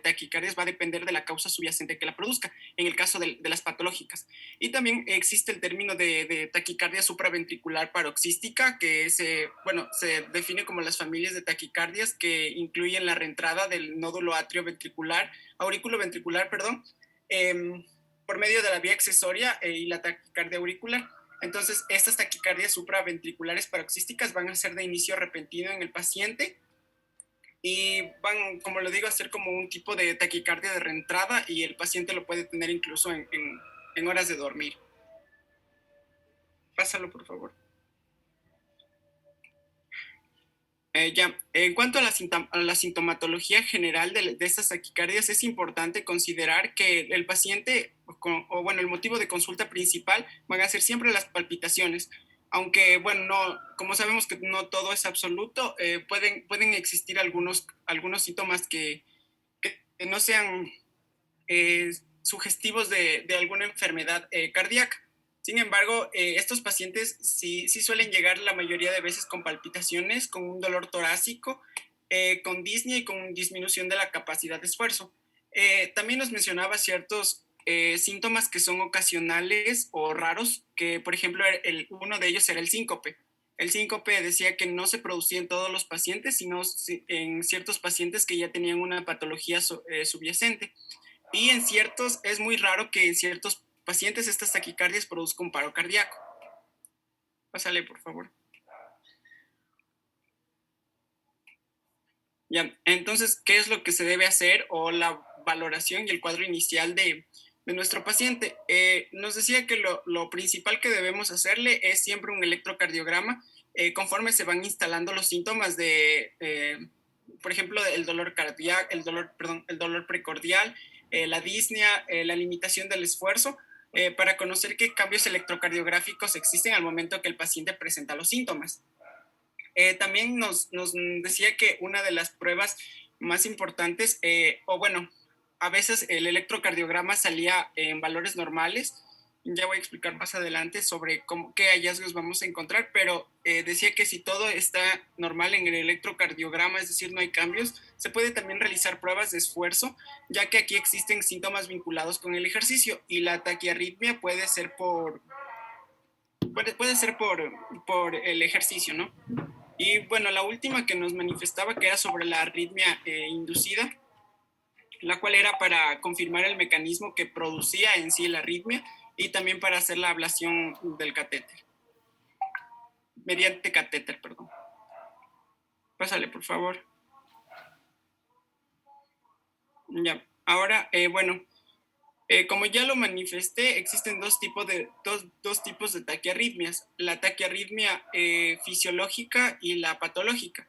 taquicardias va a depender de la causa subyacente que la produzca, en el caso de las patológicas. Y también existe el término de taquicardia supraventricular paroxística, que se define como las familias de taquicardias que incluyen la reentrada del nódulo auriculoventricular, por medio de la vía accesoria y la taquicardia auricular. Entonces, estas taquicardias supraventriculares paroxísticas van a ser de inicio repentino en el paciente y van, como lo digo, a ser como un tipo de taquicardia de reentrada, y el paciente lo puede tener incluso en horas de dormir. Pásalo, por favor. En cuanto a la sintomatología general de estas taquicardias, es importante considerar que el paciente, el motivo de consulta principal van a ser siempre las palpitaciones. Aunque, como sabemos que no todo es absoluto, pueden existir algunos síntomas que no sean sugestivos de alguna enfermedad cardíaca. Sin embargo, estos pacientes sí suelen llegar la mayoría de veces con palpitaciones, con un dolor torácico, con disnea y con disminución de la capacidad de esfuerzo. También nos mencionaba ciertos síntomas que son ocasionales o raros, que por ejemplo uno de ellos era el síncope. El síncope decía que no se producía en todos los pacientes, sino en ciertos pacientes que ya tenían una patología subyacente. Y es muy raro que en ciertos pacientes estas taquicardias produzcan un paro cardíaco. Pásale, por favor. Ya, entonces, ¿qué es lo que se debe hacer, o la valoración y el cuadro inicial de nuestro paciente? Nos decía que lo principal que debemos hacerle es siempre un electrocardiograma conforme se van instalando los síntomas por ejemplo, el dolor cardíaco, el dolor precordial, la disnea, la limitación del esfuerzo, para conocer qué cambios electrocardiográficos existen al momento que el paciente presenta los síntomas. También nos decía que una de las pruebas más importantes, a veces el electrocardiograma salía en valores normales. Ya voy a explicar más adelante sobre qué hallazgos vamos a encontrar, pero decía que si todo está normal en el electrocardiograma, es decir, no hay cambios, se puede también realizar pruebas de esfuerzo, ya que aquí existen síntomas vinculados con el ejercicio, y la taquiarritmia puede ser por el ejercicio, ¿no? Y bueno, la última que nos manifestaba, que era sobre la arritmia inducida, la cual era para confirmar el mecanismo que producía en sí la arritmia, y también para hacer la ablación del catéter. Mediante catéter, perdón. Pásale, por favor. Ya, ahora, como ya lo manifesté, existen dos tipos de taquiarritmias: la taquiarritmia fisiológica y la patológica.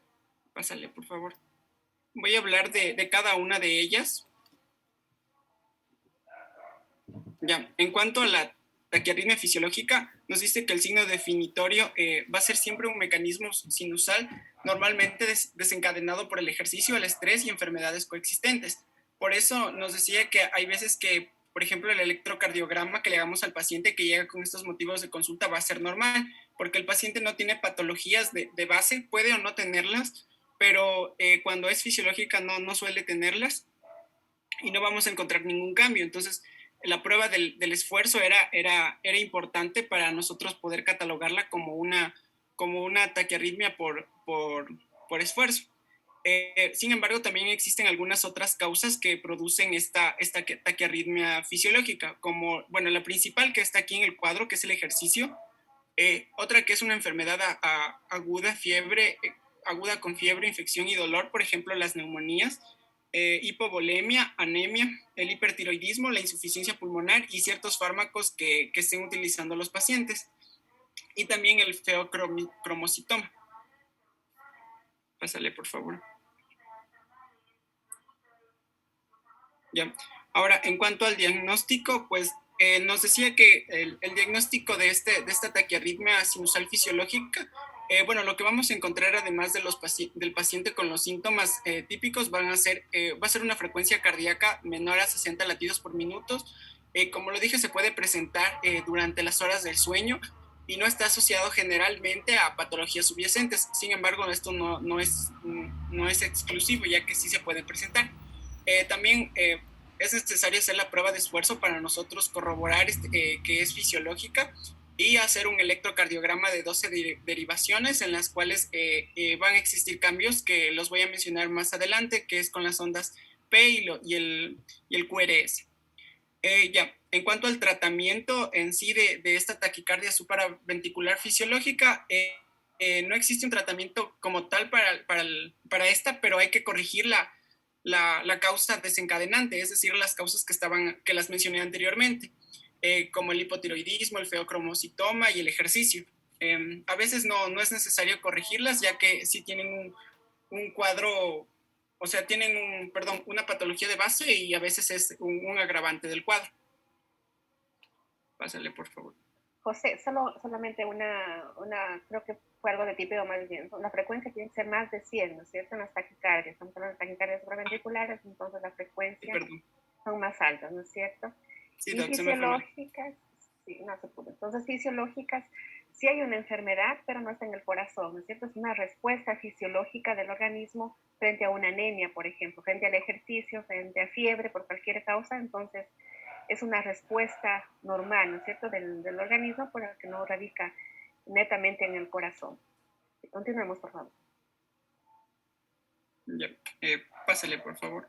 Pásale, por favor. Voy a hablar de cada una de ellas. Ya, en cuanto a la taquiarritmia fisiológica, nos dice que el signo definitorio va a ser siempre un mecanismo sinusal, normalmente desencadenado por el ejercicio, el estrés y enfermedades coexistentes. Por eso nos decía que hay veces que, por ejemplo, el electrocardiograma que le hagamos al paciente que llega con estos motivos de consulta va a ser normal, porque el paciente no tiene patologías de base, puede o no tenerlas, pero cuando es fisiológica no suele tenerlas y no vamos a encontrar ningún cambio. Entonces, la prueba del esfuerzo era importante para nosotros poder catalogarla como una taquiarritmia por esfuerzo. Sin embargo, también existen algunas otras causas que producen esta taquiarritmia fisiológica, como, bueno, la principal que está aquí en el cuadro, que es el ejercicio. Otra que es una enfermedad aguda, aguda con fiebre, infección y dolor, por ejemplo, las neumonías, hipovolemia, anemia, el hipertiroidismo, la insuficiencia pulmonar y ciertos fármacos que estén utilizando los pacientes. Y también el feocromocitoma. Pásale, por favor. Ya. Ahora, en cuanto al diagnóstico, pues nos decía que el diagnóstico de esta taquiarritmia sinusal fisiológica, bueno, lo que vamos a encontrar además del paciente con los síntomas típicos va a ser una frecuencia cardíaca menor a 60 latidos por minuto. Como lo dije, se puede presentar durante las horas del sueño y no está asociado generalmente a patologías subyacentes. Sin embargo, esto no es exclusivo, ya que sí se puede presentar. También es necesario hacer la prueba de esfuerzo para nosotros corroborar que es fisiológica y hacer un electrocardiograma de 12 derivaciones en las cuales van a existir cambios que los voy a mencionar más adelante, que es con las ondas P y el QRS. Ya, en cuanto al tratamiento en sí de esta taquicardia supraventricular fisiológica, no existe un tratamiento como tal para esta, pero hay que corregir la causa desencadenante, es decir, las causas que las mencioné anteriormente, como el hipotiroidismo, el feocromocitoma y el ejercicio. A veces no es necesario corregirlas, ya que sí tienen un cuadro, o sea, tienen una patología de base y a veces es un agravante del cuadro. Pásale, por favor. José, solamente creo que fue algo de tipeo más bien. La frecuencia tiene que ser más de 100, ¿no es cierto? En las taquicardias, estamos hablando de taquicardias supraventriculares, entonces las frecuencias son más altas, ¿no es cierto? Sí, y fisiológicas, sí, no se pudo. Entonces, fisiológicas, sí hay una enfermedad, pero no está en el corazón, ¿no es cierto? Es una respuesta fisiológica del organismo frente a una anemia, por ejemplo, frente al ejercicio, frente a fiebre, por cualquier causa, entonces es una respuesta normal, ¿no es cierto?, del organismo, pero que no radica netamente en el corazón. Continuemos, por favor. Ya, pásale, por favor.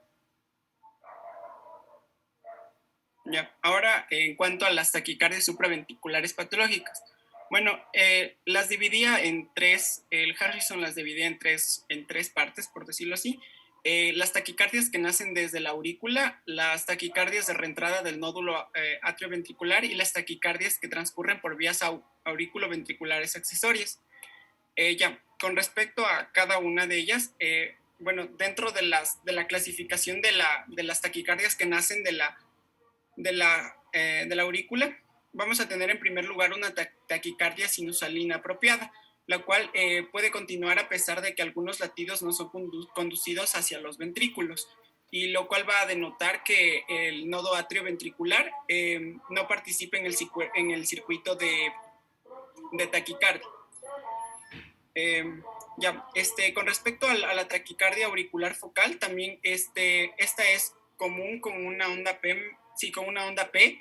Ya, ahora en cuanto a las taquicardias supraventriculares patológicas. Bueno, las dividía en tres, el Harrison las dividía en tres partes, por decirlo así. Las taquicardias que nacen desde la aurícula, las taquicardias de reentrada del nódulo atrioventricular y las taquicardias que transcurren por vías aurículo-ventriculares accesorias. Ya, con respecto a cada una de ellas, bueno, dentro de la clasificación de las taquicardias que nacen de la aurícula, vamos a tener en primer lugar una taquicardia sinusal inapropiada, la cual puede continuar a pesar de que algunos latidos no son conducidos hacia los ventrículos, y lo cual va a denotar que el nodo atrioventricular no participa en el circuito de taquicardia. Ya, con respecto a la taquicardia auricular focal, también esta es común con una onda P. Sí, con una onda P,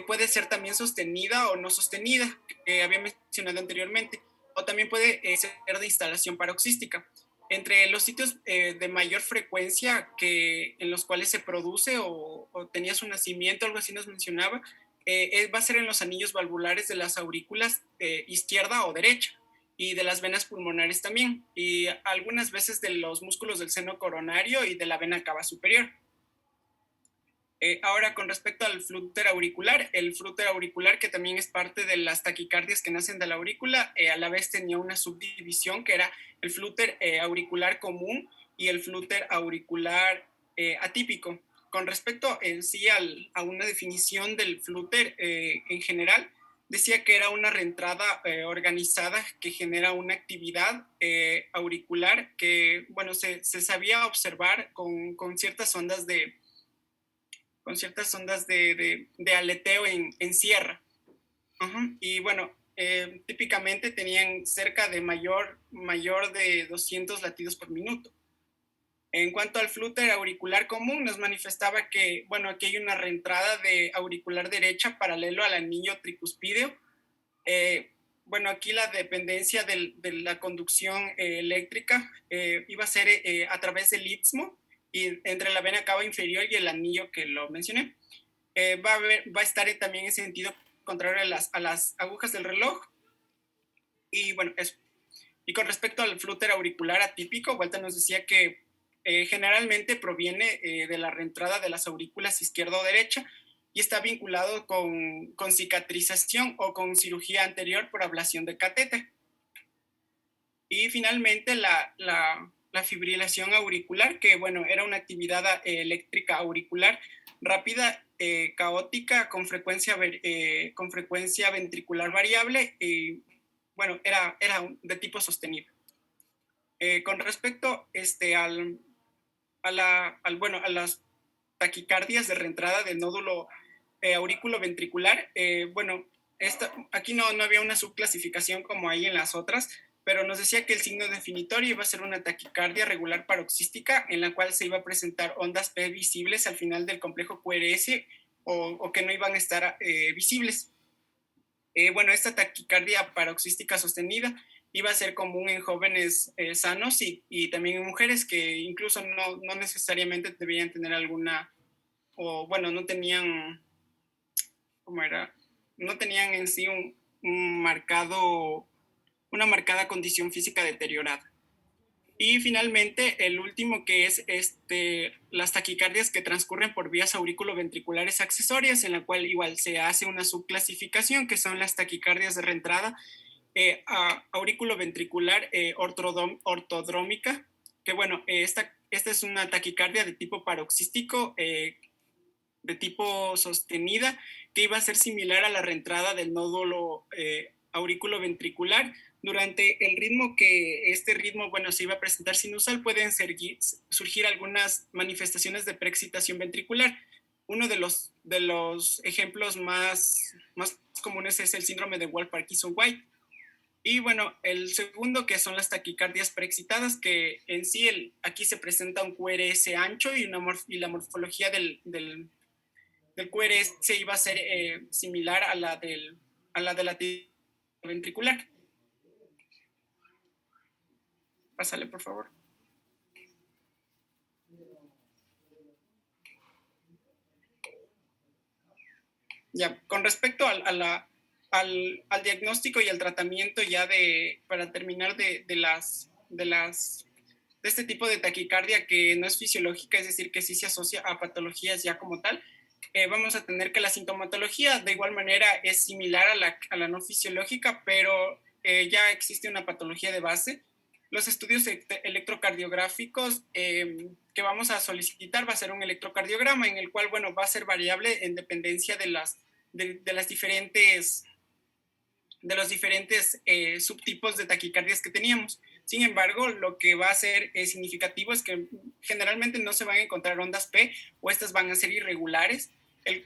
puede ser también sostenida o no sostenida, había mencionado anteriormente, o también puede ser de instalación paroxística. Entre los sitios de mayor frecuencia en los cuales se produce o tenía su nacimiento, algo así nos mencionaba, va a ser en los anillos valvulares de las aurículas izquierda o derecha, y de las venas pulmonares también, y algunas veces de los músculos del seno coronario y de la vena cava superior. Ahora, con respecto al flúter auricular, el flúter auricular, que también es parte de las taquicardias que nacen de la aurícula, a la vez tenía una subdivisión que era el flúter auricular común y el flúter auricular atípico. Con respecto en sí a una definición del flúter en general, decía que era una reentrada organizada que genera una actividad auricular que, bueno, se sabía observar con ciertas ondas de aleteo en sierra. Y bueno, típicamente tenían cerca de mayor de 200 latidos por minuto. En cuanto al flúter auricular común, nos manifestaba que, bueno, aquí hay una reentrada de auricular derecha paralelo al anillo tricuspideo. Bueno, aquí la dependencia de la conducción eléctrica iba a ser a través del istmo y entre la vena cava inferior y el anillo que lo mencioné. Va a estar también en sentido contrario a las agujas del reloj. Y bueno, eso. Y con respecto al flúter auricular atípico, Walter nos decía que generalmente proviene de la reentrada de las aurículas izquierda o derecha y está vinculado con cicatrización o con cirugía anterior por ablación de catéter. Y finalmente la fibrilación auricular, que bueno, era una actividad eléctrica auricular rápida, caótica, con frecuencia ventricular variable y bueno, era de tipo sostenido. Con respecto a las taquicardias de reentrada del nódulo aurículo ventricular, bueno, aquí no había una subclasificación como hay en las otras, pero nos decía que el signo definitorio iba a ser una taquicardia regular paroxística en la cual se iba a presentar ondas P visibles al final del complejo QRS o que no iban a estar visibles. Bueno, esta taquicardia paroxística sostenida iba a ser común en jóvenes sanos y también en mujeres que incluso no necesariamente debían tener alguna, o bueno, no tenían, ¿cómo era? No tenían en sí una marcada condición física deteriorada. Y finalmente, el último que es las taquicardias que transcurren por vías auriculoventriculares accesorias, en la cual igual se hace una subclasificación, que son las taquicardias de reentrada auriculoventricular ortodrómica, que bueno, esta es una taquicardia de tipo paroxístico, de tipo sostenida, que iba a ser similar a la reentrada del nódulo auriculoventricular. Durante el ritmo bueno, se iba a presentar sinusal, pueden surgir algunas manifestaciones de preexcitación ventricular. Uno de los ejemplos más comunes es el síndrome de Wolff-Parkinson-White. Y bueno, el segundo, que son las taquicardias preexcitadas, que en sí aquí se presenta un QRS ancho y la morfología del QRS iba a ser similar a la de la ventricular. Pásale, por favor. Ya, con respecto al diagnóstico y al tratamiento ya para terminar de este tipo de taquicardia que no es fisiológica, es decir, que sí se asocia a patologías ya como tal, vamos a tener que la sintomatología de igual manera es similar a la no fisiológica, pero ya existe una patología de base. Los estudios electrocardiográficos que vamos a solicitar va a ser un electrocardiograma en el cual, bueno, va a ser variable en dependencia de los diferentes subtipos de taquicardias que teníamos. Sin embargo, lo que va a ser significativo es que generalmente no se van a encontrar ondas P o estas van a ser irregulares. El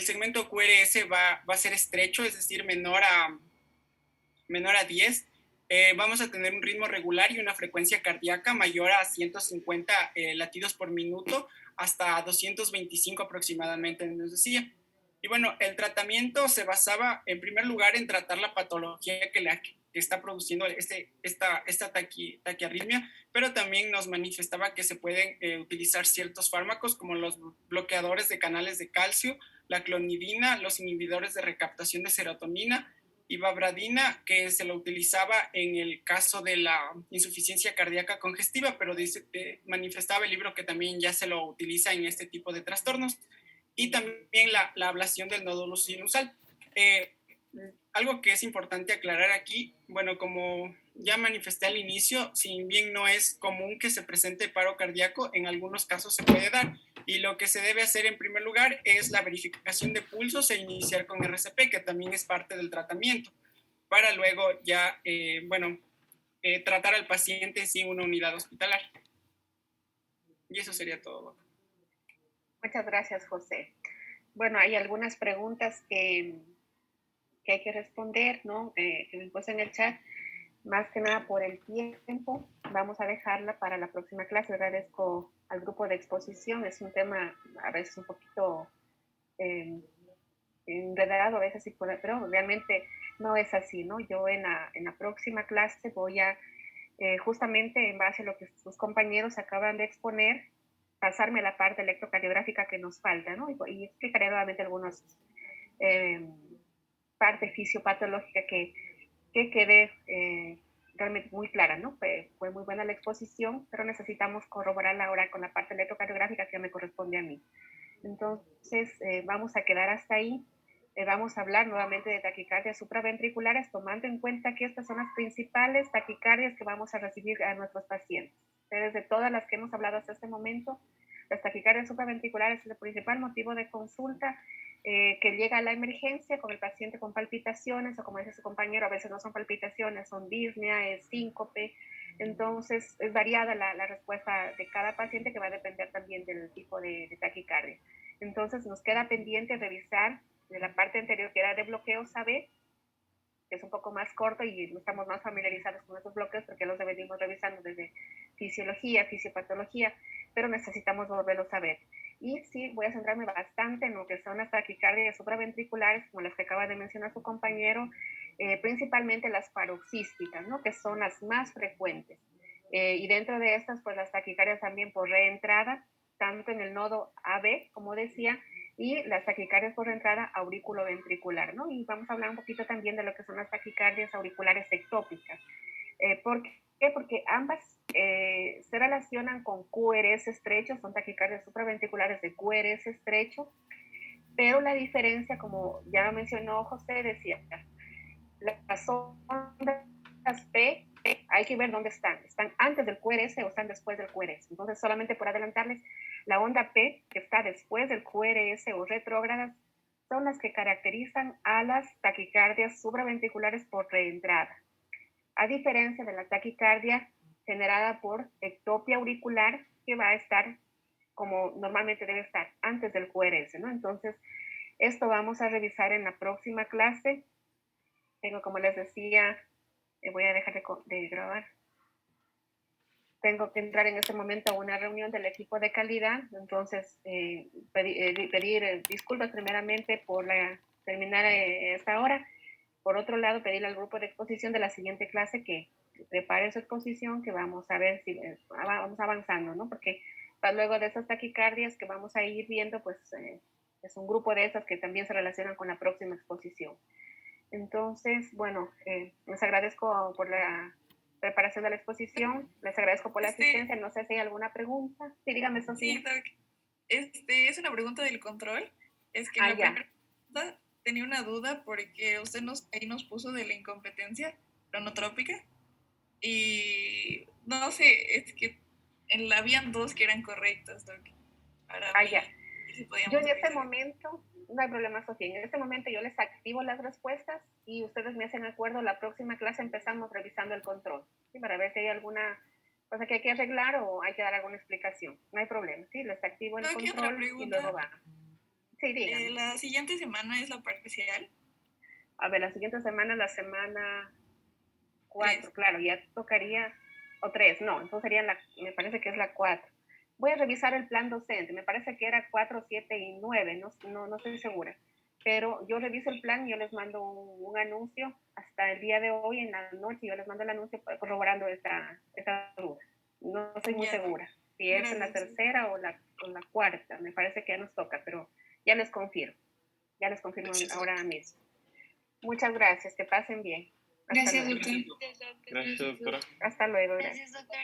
segmento QRS va a ser estrecho, es decir, menor a 10. Vamos a tener un ritmo regular y una frecuencia cardíaca mayor a 150 latidos por minuto hasta 225 aproximadamente, nos decía. Y bueno, el tratamiento se basaba en primer lugar en tratar la patología que está produciendo esta taquiarritmia, pero también nos manifestaba que se pueden utilizar ciertos fármacos como los bloqueadores de canales de calcio, la clonidina, los inhibidores de recaptación de serotonina, ivabradina, que se lo utilizaba en el caso de la insuficiencia cardíaca congestiva, pero manifestaba el libro que también ya se lo utiliza en este tipo de trastornos, y también la ablación del nódulo sinusal. Algo que es importante aclarar aquí, bueno, como ya manifesté al inicio, si bien no es común que se presente paro cardíaco, en algunos casos se puede dar. Y lo que se debe hacer en primer lugar es la verificación de pulsos e iniciar con RCP, que también es parte del tratamiento, para luego ya, tratar al paciente sin una unidad hospitalaria. Y eso sería todo. Muchas gracias, José. Bueno, hay algunas preguntas que hay que responder, ¿no? Que me puse en el chat. Más que nada por el tiempo, vamos a dejarla para la próxima clase. Agradezco al grupo de exposición. Es un tema a veces un poquito enredado, a veces, pero realmente no es así, ¿no? Yo en la próxima clase voy a, justamente en base a lo que sus compañeros acaban de exponer, pasarme la parte electrocardiográfica que nos falta, ¿no? Y explicaré nuevamente algunas parte fisiopatológica que quede realmente muy clara, ¿no? Fue muy buena la exposición, pero necesitamos corroborarla ahora con la parte electrocardiográfica que me corresponde a mí. Entonces, vamos a quedar hasta ahí. Vamos a hablar nuevamente de taquicardias supraventriculares, tomando en cuenta que estas son las principales taquicardias que vamos a recibir a nuestros pacientes. Desde todas las que hemos hablado hasta este momento, las taquicardias supraventriculares es el principal motivo de consulta que llega a la emergencia con el paciente con palpitaciones, o como dice su compañero, a veces no son palpitaciones, son disnea, es síncope. Entonces, es variada la respuesta de cada paciente, que va a depender también del tipo de taquicardia. Entonces, nos queda pendiente revisar de la parte anterior, que era de bloqueos AB, que es un poco más corto y estamos más familiarizados con esos bloqueos porque los venimos revisando desde fisiología, fisiopatología, pero necesitamos volverlos a ver. Y sí, voy a centrarme bastante en lo que son las taquicardias supraventriculares, como las que acaba de mencionar su compañero, principalmente las paroxísticas, ¿no? Que son las más frecuentes. Y dentro de estas, pues las taquicardias también por reentrada, tanto en el nodo AB, como decía, y las taquicardias por entrada auriculoventricular, ¿no? Y vamos a hablar un poquito también de lo que son las taquicardias auriculares ectópicas. ¿Por qué? Porque ambas se relacionan con QRS estrecho, son taquicardias supraventriculares de QRS estrecho, pero la diferencia, como ya mencionó José, decía, las ondas P hay que ver dónde están. ¿Están antes del QRS o están después del QRS? Entonces, solamente por adelantarles, la onda P, que está después del QRS o retrógradas, son las que caracterizan a las taquicardias supraventriculares por reentrada. A diferencia de la taquicardia generada por ectopia auricular, que va a estar como normalmente debe estar, antes del QRS, ¿no? Entonces, esto vamos a revisar en la próxima clase. Tengo, como les decía, voy a dejar de grabar. Tengo que entrar en este momento a una reunión del equipo de calidad, entonces pedir disculpas primeramente por terminar esta hora. Por otro lado, pedirle al grupo de exposición de la siguiente clase que prepare su exposición, que vamos a ver si vamos avanzando, ¿no? Porque luego de esas taquicardias que vamos a ir viendo, pues es un grupo de esas que también se relacionan con la próxima exposición. Entonces, bueno, les agradezco por la preparación de la exposición, les agradezco por la asistencia, no sé si hay alguna pregunta. Sí, dígame, Sofía. Sí, es una pregunta del control. Es que en la primera pregunta tenía una doda porque usted ahí nos puso de la incompetencia cronotrópica y no sé, es que habían dos que eran correctas, Doc. Yo en este momento, no hay problema, Sofía, en este momento yo les activo las respuestas y ustedes me hacen acuerdo. La próxima clase empezamos revisando el control, ¿sí? Para ver si hay alguna cosa que hay que arreglar o hay que dar alguna explicación. No hay problema, ¿sí? Les activo el control y luego va. Sí, díganme. La siguiente semana es la parcial. A ver, la siguiente semana, la semana 4, claro, ya tocaría, o 3, no, entonces sería me parece que es la 4. Voy a revisar el plan docente, me parece que era 4, 7 y 9, no estoy segura. Pero yo reviso el plan y yo les mando un anuncio hasta el día de hoy, en la noche, yo les mando el anuncio corroborando esta duda. No estoy muy segura si es en la tercera o la cuarta, me parece que ya nos toca, pero ya les confirmo ahora mismo. Muchas gracias, que pasen bien. Gracias, doctora. Gracias, doctora. Hasta luego. Gracias, doctora.